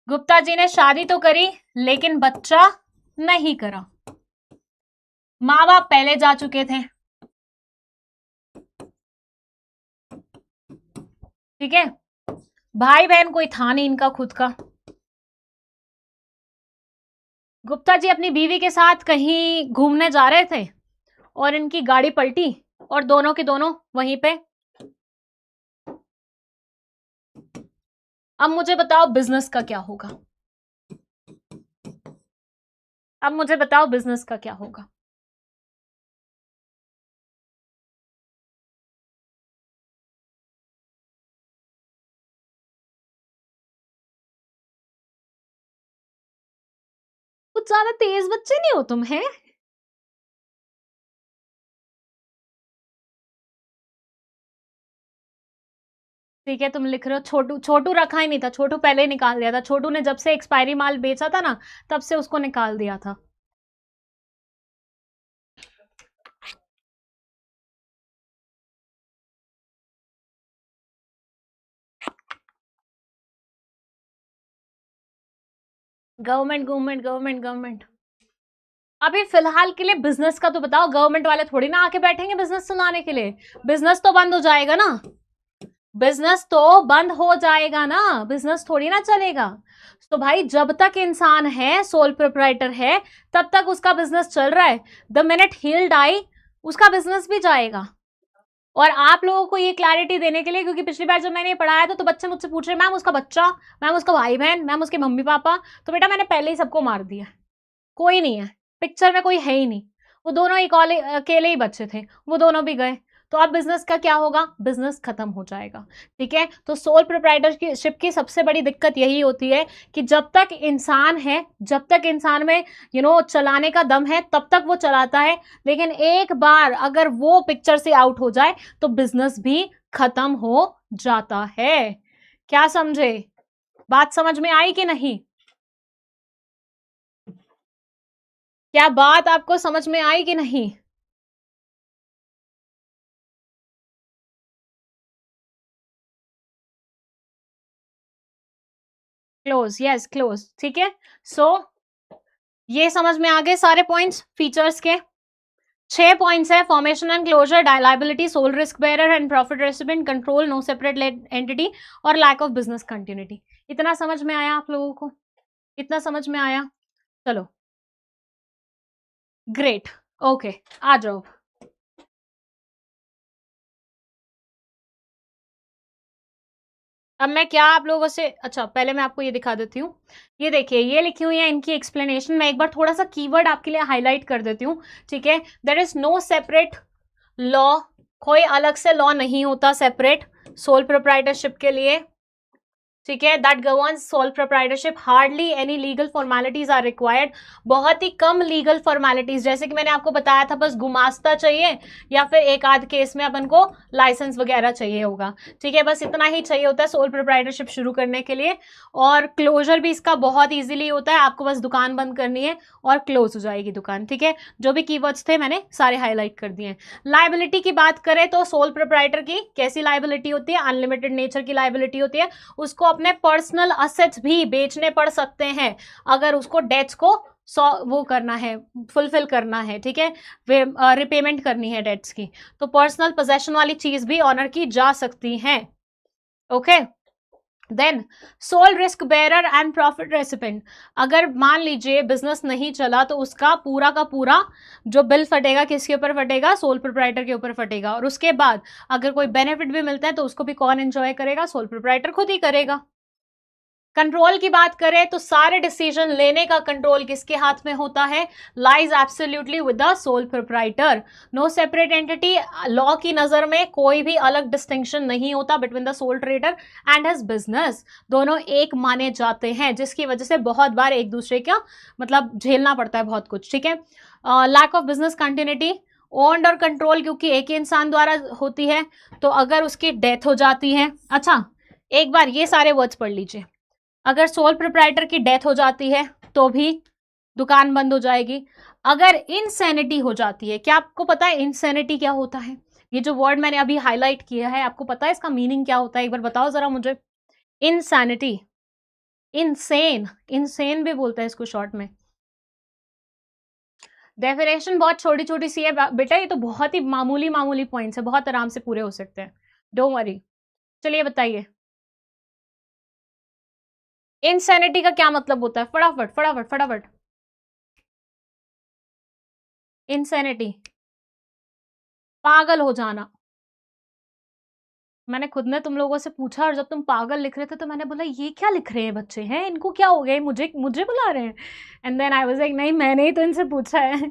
गुप्ता जी ने शादी तो करी लेकिन बच्चा नहीं करा। माँ बाप पहले जा चुके थे, ठीक है। भाई बहन कोई था नहीं इनका खुद का। गुप्ता जी अपनी बीवी के साथ कहीं घूमने जा रहे थे और इनकी गाड़ी पलटी और दोनों के दोनों वहीं पे। अब मुझे बताओ बिजनेस का क्या होगा, अब मुझे बताओ बिजनेस का क्या होगा। कुछ ज्यादा तेज बच्चे नहीं हो तुम, हैं? ठीक है, तुम लिख रहे हो छोटू, छोटू रखा ही नहीं था, छोटू पहले ही निकाल दिया था, छोटू ने जब से एक्सपायरी माल बेचा था ना तब से उसको निकाल दिया था। Government government government government. अभी फिलहाल के लिए बिजनेस का तो बताओ, गवर्नमेंट वाले थोड़ी ना आके बैठेंगे बिजनेस सुनाने के लिए, बिजनेस तो बंद हो जाएगा ना, बिजनेस तो बंद हो जाएगा ना, बिजनेस थोड़ी ना चलेगा। तो भाई जब तक इंसान है, सोल प्रोप्राइटर है, तब तक उसका बिजनेस चल रहा है। द मिनट ही डाई उसका बिजनेस भी जाएगा। और आप लोगों को ये क्लैरिटी देने के लिए, क्योंकि पिछली बार जब मैंने ये पढ़ाया था तो बच्चे मुझसे पूछ रहे मैम उसका बच्चा, मैम उसका भाई बहन, मैम उसके मम्मी पापा, तो बेटा मैंने पहले ही सबको मार दिया, कोई नहीं है पिक्चर में, कोई है ही नहीं, वो दोनों अकेले ही बच्चे थे, वो दोनों भी गए। तो अब बिजनेस का क्या होगा, बिजनेस खत्म हो जाएगा, ठीक है। तो सोल प्रोप्राइटरशिप की सबसे बड़ी दिक्कत यही होती है कि जब तक इंसान है, जब तक इंसान में चलाने का दम है तब तक वो चलाता है, लेकिन एक बार अगर वो पिक्चर से आउट हो जाए तो बिजनेस भी खत्म हो जाता है। क्या समझे, बात समझ में आई कि नहीं? क्या बात आपको समझ में आई कि नहीं? क्लोज, यस क्लोज, ठीक है। सो ये समझ में आ गए सारे पॉइंट्स फीचर्स के। 6 पॉइंट्स है, formation and closure, liability, sole risk bearer and profit recipient, control, no separate entity और लैक ऑफ बिजनेस कंटिन्यूटी। इतना समझ में आया आप लोगों को? इतना समझ में आया? चलो ग्रेट, ओके, आ जाओ। अब मैं क्या आप लोगों से, अच्छा पहले मैं आपको ये दिखा देती हूँ। ये देखिए, ये लिखी हुई है इनकी एक्सप्लेनेशन। मैं एक बार थोड़ा सा कीवर्ड आपके लिए हाईलाइट कर देती हूँ, ठीक है। There is no separate law, कोई अलग से लॉ नहीं होता सेपरेट सोल प्रोप्राइटरशिप के लिए, ठीक है। That governs sole proprietorship, hardly any legal formalities are required. बहुत ही कम लीगल फॉर्मेलिटीज, जैसे कि मैंने आपको बताया था, बस गुमास्ता चाहिए या फिर एक आध केस में अपन को लाइसेंस वगैरह चाहिए होगा, ठीक है। बस इतना ही चाहिए होता है सोल प्रोप्राइटरशिप शुरू करने के लिए। और क्लोजर भी इसका बहुत ईजिली होता है, आपको बस दुकान बंद करनी है और क्लोज हो जाएगी दुकान, ठीक है। जो भी कीवर्ड्स थे मैंने सारे हाईलाइट कर दिए हैं। लाइबिलिटी की बात करें तो सोल प्रोप्राइटर की कैसी लाइबिलिटी होती है? अनलिमिटेड नेचर की लाइबिलिटी होती है। उसको अपने पर्सनल असेट्स भी बेचने पड़ सकते हैं अगर उसको डेट्स को वो करना है, फुलफिल करना है, ठीक है, रिपेमेंट करनी है डेट्स की, तो पर्सनल पोजेशन वाली चीज भी ऑनर की जा सकती है, okay. Then sole risk bearer and profit recipient, अगर मान लीजिए बिजनेस नहीं चला तो उसका पूरा का पूरा जो बिल फटेगा किसके ऊपर फटेगा? सोल प्रोप्राइटर के ऊपर फटेगा। और उसके बाद अगर कोई बेनिफिट भी मिलता है तो उसको भी कौन एंजॉय करेगा? सोल प्रोप्राइटर खुद ही करेगा। कंट्रोल की बात करें तो सारे डिसीजन लेने का कंट्रोल किसके हाथ में होता है? Lies absolutely with the sole proprietor. No separate entity, law की नजर में कोई भी अलग डिस्टिंक्शन नहीं होता between the sole trader and his business, दोनों एक माने जाते हैं, जिसकी वजह से बहुत बार एक दूसरे का मतलब झेलना पड़ता है बहुत कुछ, ठीक है। Lack of business continuity, owned और कंट्रोल क्योंकि एक ही इंसान द्वारा होती है, तो अगर उसकी डेथ हो जाती है, अच्छा एक बार ये सारे वर्ड्स पढ़ लीजिए, अगर सोल प्रोप्राइटर की डेथ हो जाती है तो भी दुकान बंद हो जाएगी। अगर इनसैनिटी हो जाती है, क्या आपको पता है इनसैनिटी क्या होता है? ये जो वर्ड मैंने अभी हाईलाइट किया है, आपको पता है इसका मीनिंग क्या होता है? एक बार बताओ जरा मुझे। इनसैनिटी, इनसेन, इनसेन भी बोलते हैं इसको शॉर्ट में। डेफिनेशन बहुत छोटी छोटी सी है बेटा, ये तो बहुत ही मामूली मामूली पॉइंट्स है, बहुत आराम से पूरे हो सकते हैं, डोंट वरी। चलिए बताइए, इनसैनिटी का क्या मतलब होता है? फटाफट फटाफट फटाफट। इनसैनिटी, पागल हो जाना। मैंने खुद ने तुम लोगों से पूछा और जब तुम पागल लिख रहे थे तो मैंने बोला ये क्या लिख रहे हैं बच्चे, हैं इनको क्या हो गया, मुझे मुझे बुला रहे हैं। And then I was like नहीं मैंने ही तो इनसे पूछा है।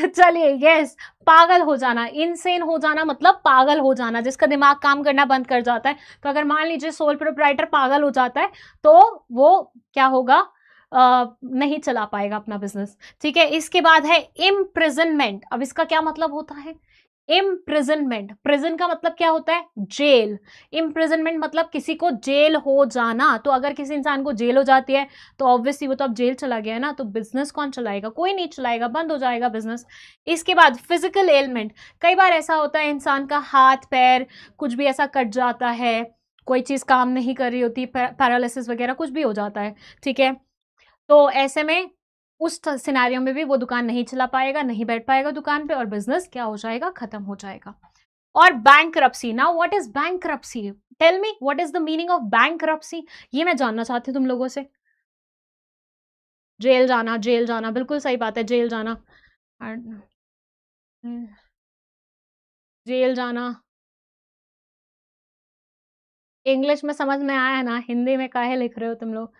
चलिए यस, पागल हो जाना, इनसेन हो जाना मतलब पागल हो जाना, जिसका दिमाग काम करना बंद कर जाता है। तो अगर मान लीजिए सोल प्रोप्राइटर पागल हो जाता है तो वो क्या होगा? नहीं चला पाएगा अपना बिजनेस, ठीक है। इसके बाद है इम्प्रिजनमेंट। अब इसका क्या मतलब होता है? इम्प्रिजनमेंट, प्रिजन का मतलब क्या होता है? जेल। इम्प्रिजनमेंट मतलब किसी को जेल हो जाना। तो अगर किसी इंसान को जेल हो जाती है तो ऑब्वियसली वो तो अब जेल चला गया है ना, तो बिजनेस कौन चलाएगा? कोई नहीं चलाएगा, बंद हो जाएगा बिजनेस। इसके बाद फिजिकल एलिमेंट, कई बार ऐसा होता है इंसान का हाथ पैर कुछ भी ऐसा कट जाता है, कोई चीज काम नहीं कर रही होती, पैरालिसिस वगैरह कुछ भी हो जाता है, ठीक है। तो ऐसे में उस सिनेरियो में भी वो दुकान नहीं चला पाएगा, नहीं बैठ पाएगा दुकान पे और बिजनेस क्या हो जाएगा? खत्म हो जाएगा। और bankruptcy, now what is bankruptcy? Tell me what is the meaning of bankruptcy? ये मैं जानना चाहती हूँ तुम लोगों से। जेल जाना, जेल जाना, बिल्कुल सही बात है, जेल जाना। जेल जाना इंग्लिश में समझ में आया ना, हिंदी में काहे लिख रहे हो तुम लोग?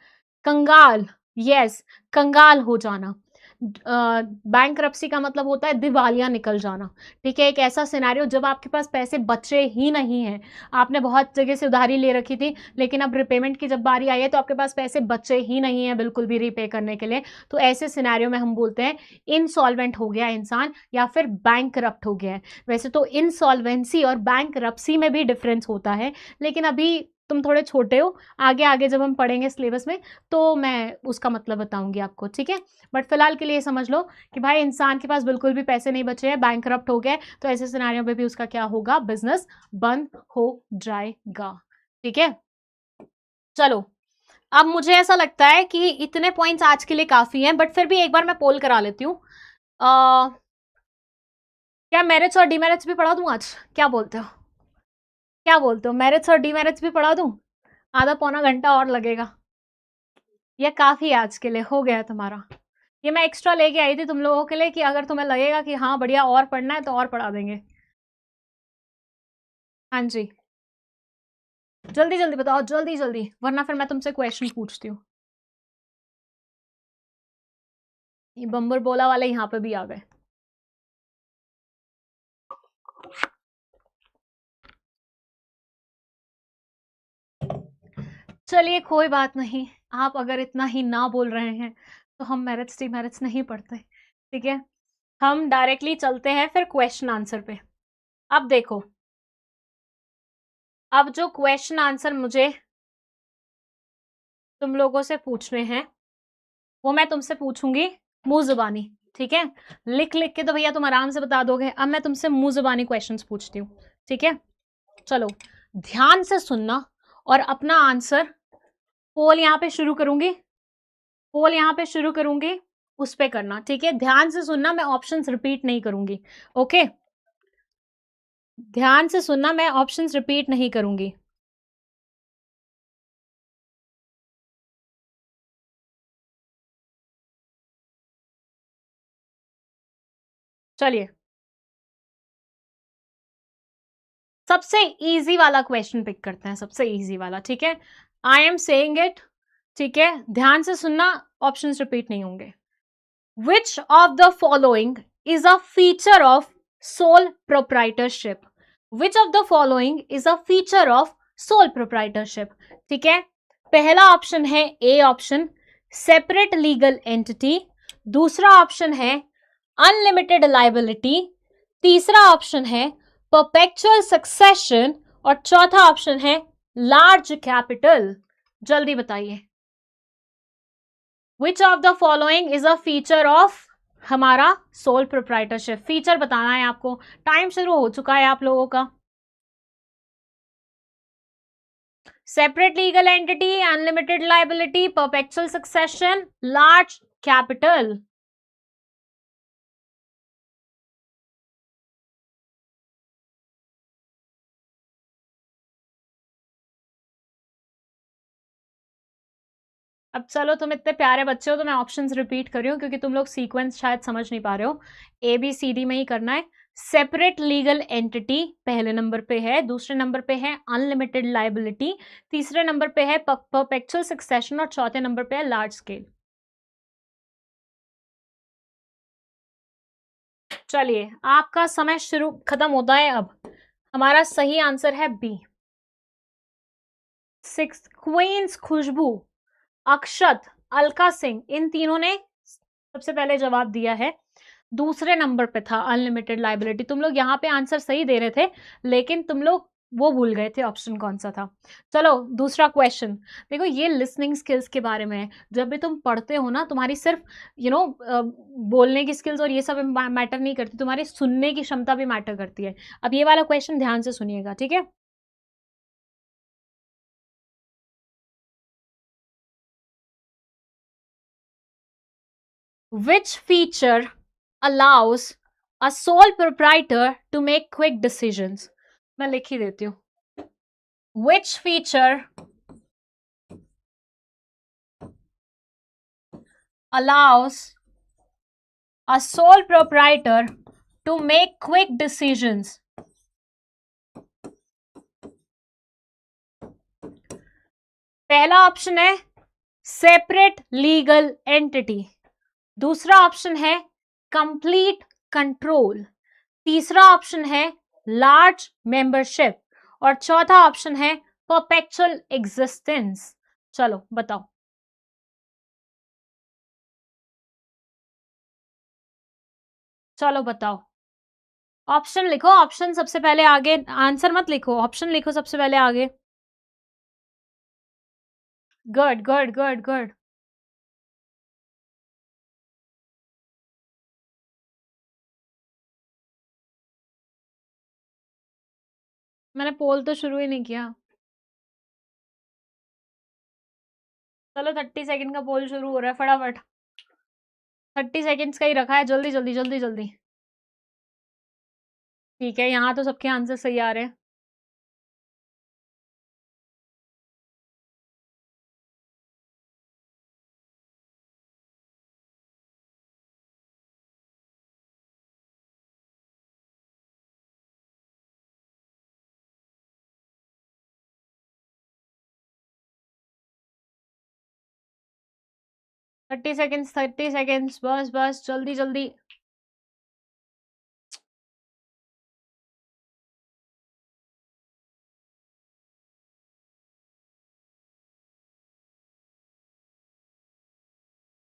कंगाल, यस, कंगाल हो जाना। बैंकरप्सी का मतलब होता है दिवालिया निकल जाना, ठीक है। एक ऐसा सिनेरियो जब आपके पास पैसे बचे ही नहीं हैं, आपने बहुत जगह से उधारी ले रखी थी लेकिन अब रिपेमेंट की जब बारी आई है तो आपके पास पैसे बचे ही नहीं है बिल्कुल भी रीपे करने के लिए, तो ऐसे सिनेरियो में हम बोलते हैं इनसॉल्वेंट हो गया इंसान या फिर बैंकरप्ट हो गया है। वैसे तो इनसॉल्वेंसी और बैंकरप्सी में भी डिफरेंस होता है, लेकिन अभी तुम थोड़े छोटे हो, आगे आगे जब हम पढ़ेंगे सिलेबस में तो मैं उसका मतलब बताऊंगी आपको, ठीक है। बट फिलहाल के लिए समझ लो कि भाई इंसान के पास बिल्कुल भी पैसे नहीं बचे हैं, बैंकरप्ट हो गए, तो ऐसे सिनेरियो में भी उसका क्या होगा? बिजनेस बंद हो जाएगा, ठीक है। चलो, अब मुझे ऐसा लगता है कि इतने पॉइंट्स आज के लिए काफी हैं, बट फिर भी एक बार मैं पोल करा लेती हूँ। क्या मेरिट्स और डीमेरिट्स भी पढ़ा दूं आज? क्या बोलते हो? क्या बोलते हो, मेरिट्स और डीमेरिट्स भी पढ़ा दूं? आधा पौना घंटा और लगेगा, ये काफी है आज के लिए, हो गया तुम्हारा। ये मैं एक्स्ट्रा लेके आई थी तुम लोगों के लिए कि अगर तुम्हें लगेगा कि हाँ बढ़िया और पढ़ना है तो और पढ़ा देंगे। हाँ जी, जल्दी जल्दी बताओ, जल्दी जल्दी, वरना फिर मैं तुमसे क्वेश्चन पूछती हूँ। ये बम्बर बोला वाले यहाँ पे भी आ गए। चलिए कोई बात नहीं, आप अगर इतना ही ना बोल रहे हैं तो हम मेरिट्स डीमेरिट्स नहीं पढ़ते, ठीक है? हम डायरेक्टली चलते हैं फिर क्वेश्चन आंसर पे। अब देखो, अब जो क्वेश्चन आंसर मुझे तुम लोगों से पूछने हैं वो मैं तुमसे पूछूंगी मुंह जुबानी, ठीक है? लिख लिख के तो भैया तुम आराम से बता दोगे, अब मैं तुमसे मुंह जुबानी क्वेश्चंस पूछती हूँ, ठीक है? चलो ध्यान से सुनना और अपना आंसर, पोल यहाँ पे शुरू करूंगी, पोल यहाँ पे शुरू करूंगी, उस पे करना, ठीक है? ध्यान से सुनना, मैं ऑप्शंस रिपीट नहीं करूंगी, ओके? ध्यान से सुनना, मैं ऑप्शंस रिपीट नहीं करूंगी। चलिए सबसे इजी वाला क्वेश्चन पिक करते हैं, सबसे इजी वाला, ठीक है? आई एम सेइंग इट, ठीक है? ध्यान से सुनना, ऑप्शंस रिपीट नहीं होंगे। विच of the following is a feature of sole proprietorship? Which of the following is a feature of sole proprietorship? ठीक है, पहला ऑप्शन है A option, separate legal entity. दूसरा ऑप्शन है अनलिमिटेड लाइबिलिटी। तीसरा ऑप्शन है परपेचुअल सक्सेशन। और चौथा ऑप्शन है लार्ज कैपिटल। जल्दी बताइए, विच of the following is a feature of हमारा सोल प्रोप्राइटरशिप? फीचर बताना है आपको, टाइम शुरू हो चुका है आप लोगों का। Separate legal entity, unlimited liability, perpetual succession, large capital. अब चलो, तुम इतने प्यारे बच्चे हो तो मैं ऑप्शंस रिपीट कर रही हूँ क्योंकि तुम लोग सीक्वेंस शायद समझ नहीं पा रहे हो। ए बी सी डी में ही करना है। सेपरेट लीगल एंटिटी पहले नंबर पे है, दूसरे नंबर पे है अनलिमिटेड लाइबिलिटी, तीसरे नंबर पे है परपेचुअल सक्सेशन और चौथे नंबर पे है लार्ज स्केल। चलिए आपका समय शुरू खत्म होता है अब। हमारा सही आंसर है बी, सिक्स क्वींस खुशबू, अक्षत, अलका सिंह, इन तीनों ने सबसे पहले जवाब दिया है। दूसरे नंबर पे था अनलिमिटेड लाइबिलिटी। तुम लोग यहाँ पे आंसर सही दे रहे थे लेकिन तुम लोग वो भूल गए थे ऑप्शन कौन सा था। चलो दूसरा क्वेश्चन देखो, ये लिसनिंग स्किल्स के बारे में है। जब भी तुम पढ़ते हो ना, तुम्हारी सिर्फ बोलने की स्किल्स और ये सब मैटर नहीं करती, तुम्हारी सुनने की क्षमता भी मैटर करती है। अब ये वाला क्वेश्चन ध्यान से सुनिएगा, ठीक है? Which feature allows a sole proprietor to make quick decisions? मैं लिख ही देती हूँ। Which feature allows a sole proprietor to make quick decisions? पहला ऑप्शन है सेपरेट लीगल एंटिटी, दूसरा ऑप्शन है कंप्लीट कंट्रोल, तीसरा ऑप्शन है लार्ज मेंबरशिप और चौथा ऑप्शन है परपेचुअल एग्जिस्टेंस। चलो बताओ, चलो बताओ, ऑप्शन लिखो, ऑप्शन सबसे पहले आगे, आंसर मत लिखो, ऑप्शन लिखो सबसे पहले आगे। Good good good good. मैंने पोल तो शुरू ही नहीं किया। चलो 30 सेकंड का पोल शुरू हो रहा है, फटाफट। 30 सेकंड्स का ही रखा है, जल्दी जल्दी जल्दी जल्दी। ठीक है, यहाँ तो सबके आंसर सही आ रहे हैं। थर्टी सेकेंड्स, 30 सेकेंड्स, बस बस जल्दी जल्दी।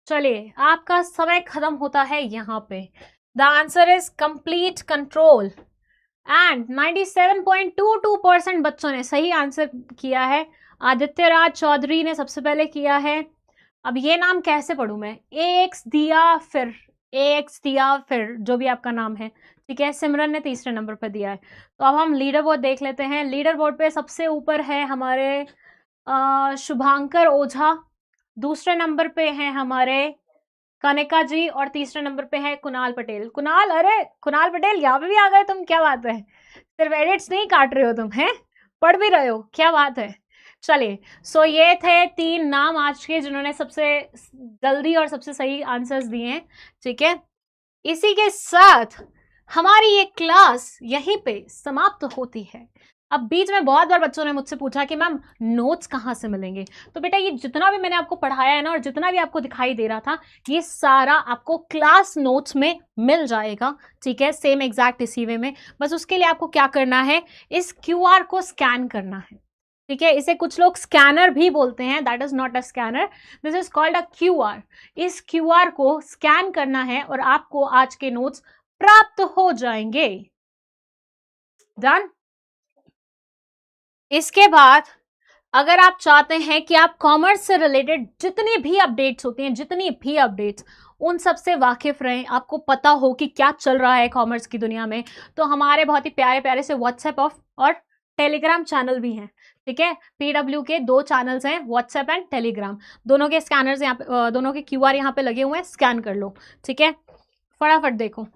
चलिए, आपका समय खत्म होता है यहाँ पे। The answer is complete control and 97.22% बच्चों ने सही आंसर किया है। आदित्य राज चौधरी ने सबसे पहले किया है। अब ये नाम कैसे पढ़ूं मैं? ए एक्स दिया फिर जो भी आपका नाम है, ठीक है। सिमरन ने तीसरे नंबर पर दिया है। तो अब हम लीडर बोर्ड देख लेते हैं। लीडर बोर्ड पे सबसे ऊपर है हमारे शुभांकर ओझा, दूसरे नंबर पे हैं हमारे कनिका जी, और तीसरे नंबर पे है कुणाल पटेल। कुणाल, अरे कुणाल पटेल यहाँ पे भी आ गए तुम, क्या बात है। सिर्फ एडिट्स नहीं काट रहे हो तुम, हैं पढ़ भी रहे हो, क्या बात है। चलिए, सो ये थे 3 नाम आज के जिन्होंने सबसे जल्दी और सबसे सही आंसर्स दिए हैं, ठीक है। इसी के साथ हमारी ये क्लास यहीं पे समाप्त होती है। अब बीच में बहुत बार बच्चों ने मुझसे पूछा कि मैम नोट्स कहाँ से मिलेंगे। तो बेटा ये जितना भी मैंने आपको पढ़ाया है ना, और जितना भी आपको दिखाई दे रहा था, ये सारा आपको क्लास नोट्स में मिल जाएगा, ठीक है, सेम एग्जैक्ट इसी वे में। बस उसके लिए आपको क्या करना है, इस क्यूआर को स्कैन करना है, ठीक है। इसे कुछ लोग स्कैनर भी बोलते हैं, that is not a scanner, this is called a QR. इस क्यूआर को स्कैन करना है और आपको आज के नोट्स प्राप्त हो जाएंगे। डन। इसके बाद अगर आप चाहते हैं कि आप कॉमर्स से रिलेटेड जितनी भी अपडेट्स होती हैं, जितनी भी अपडेट्स, उन सब से वाकिफ रहें, आपको पता हो कि क्या चल रहा है कॉमर्स की दुनिया में, तो हमारे बहुत ही प्यारे प्यारे से व्हाट्सएप और टेलीग्राम चैनल भी हैं, ठीक है। पीडब्ल्यू के 2 चैनल्स हैं, व्हाट्सएप एंड टेलीग्राम। दोनों के स्कैनर्स यहाँ पे, दोनों के क्यूआर यहाँ पे लगे हुए हैं, स्कैन कर लो, ठीक है। फटाफट देखो,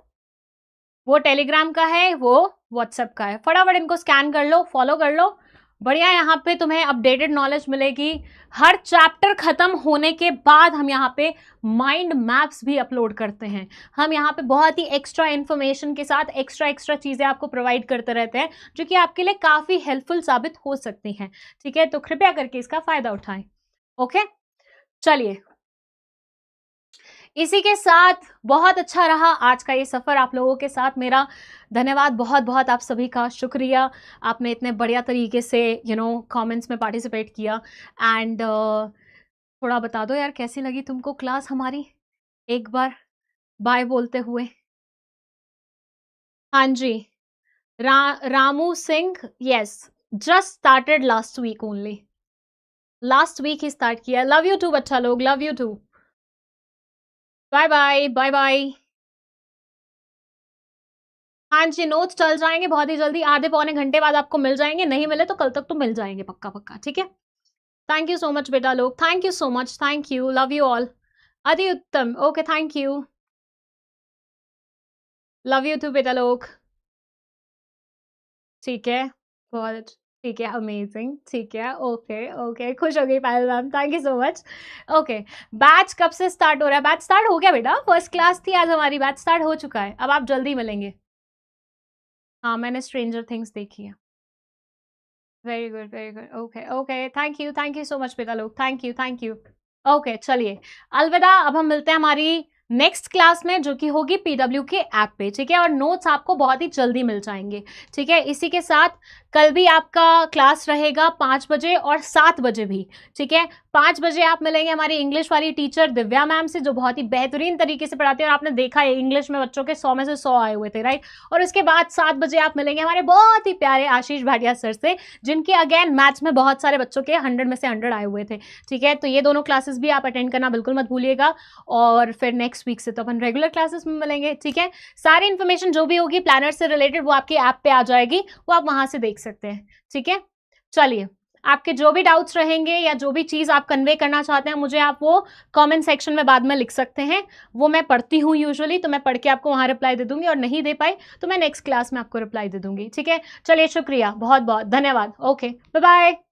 वो टेलीग्राम का है, वो व्हाट्सएप का है। फटाफट इनको स्कैन कर लो, फॉलो कर लो, बढ़िया। यहाँ पे तुम्हें अपडेटेड नॉलेज मिलेगी। हर चैप्टर खत्म होने के बाद हम यहाँ पे माइंड मैप्स भी अपलोड करते हैं। हम यहाँ पे बहुत ही एक्स्ट्रा इन्फॉर्मेशन के साथ एक्स्ट्रा चीजें आपको प्रोवाइड करते रहते हैं, जो कि आपके लिए काफी हेल्पफुल साबित हो सकती हैं, ठीक है। तो कृपया करके इसका फायदा उठाएं, ओके। चलिए, इसी के साथ बहुत अच्छा रहा आज का ये सफ़र आप लोगों के साथ। मेरा धन्यवाद बहुत बहुत आप सभी का, शुक्रिया। आपने इतने बढ़िया तरीके से कमेंट्स में पार्टिसिपेट किया। एंड थोड़ा बता दो यार, कैसी लगी तुमको क्लास हमारी, एक बार बाय बोलते हुए। हाँ जी, Ramu Singh, yes, just started last week only, last week ही स्टार्ट किया। लव यू टू बच्चा लोग, love you too. Bye bye, bye bye. हाँ जी, नोट्स चल जाएंगे बहुत ही जल्दी, आधे पौने घंटे बाद आपको मिल जाएंगे, नहीं मिले तो कल तक तो मिल जाएंगे पक्का पक्का, ठीक है। थैंक यू सो मच बेटा लोग, thank you so much, thank you, love you all. अति उत्तम, okay, thank you, love you too बेटा लोग, ठीक है, बहुत ठीक है, अमेजिंग, ठीक है, ओके ओके, खुश हो गई Payal ma'am, thank you so much. Okay, batch कब से स्टार्ट हो रहा है? बैच स्टार्ट हो गया बेटा, फर्स्ट क्लास थी आज हमारी, बैच स्टार्ट हो चुका है, अब आप जल्दी मिलेंगे। हाँ, मैंने स्ट्रेंजर थिंग्स देखी है। Very good, very good, okay okay, thank you so much बेटा लोग, थैंक यू। ओके, चलिए अलविदा। अब हम मिलते हैं हमारी नेक्स्ट क्लास में, जो कि होगी पीडब्ल्यू के ऐप पे, ठीक है। और नोट्स आपको बहुत ही जल्दी मिल जाएंगे, ठीक है। इसी के साथ कल भी आपका क्लास रहेगा 5 बजे और 7 बजे भी, ठीक है। 5 बजे आप मिलेंगे हमारी इंग्लिश वाली टीचर दिव्या मैम से, जो बहुत ही बेहतरीन तरीके से पढ़ाती है, और आपने देखा है इंग्लिश में बच्चों के 100 में से 100 आए हुए थे, राइट। और उसके बाद 7 बजे आप मिलेंगे हमारे बहुत ही प्यारे आशीष भाटिया सर से, जिनके अगेन मैथ्स में बहुत सारे बच्चों के 100 में से 100 आए हुए थे, ठीक है। तो ये दोनों क्लासेस भी आप अटेंड करना बिल्कुल मत भूलिएगा। और फिर नेक्स्ट वीक से तो अपन रेगुलर क्लासेस में मिलेंगे, ठीक है। सारी इन्फॉर्मेशन जो भी होगी प्लानर से रिलेटेड वो आपके ऐप पे आ जाएगी, वो आप वहां से देख सकते हैं, ठीक है। चलिए, आपके जो भी डाउट्स रहेंगे या जो भी चीज़ आप कन्वे करना चाहते हैं, मुझे आप वो कमेंट सेक्शन में बाद में लिख सकते हैं। वो मैं पढ़ती हूँ यूजुअली, तो मैं पढ़ के आपको वहाँ रिप्लाई दे दूँगी, और नहीं दे पाई तो मैं नेक्स्ट क्लास में आपको रिप्लाई दे दूँगी, ठीक है? चलिए, शुक्रिया, बहुत-बहुत धन्यवाद। Okay, bye-bye.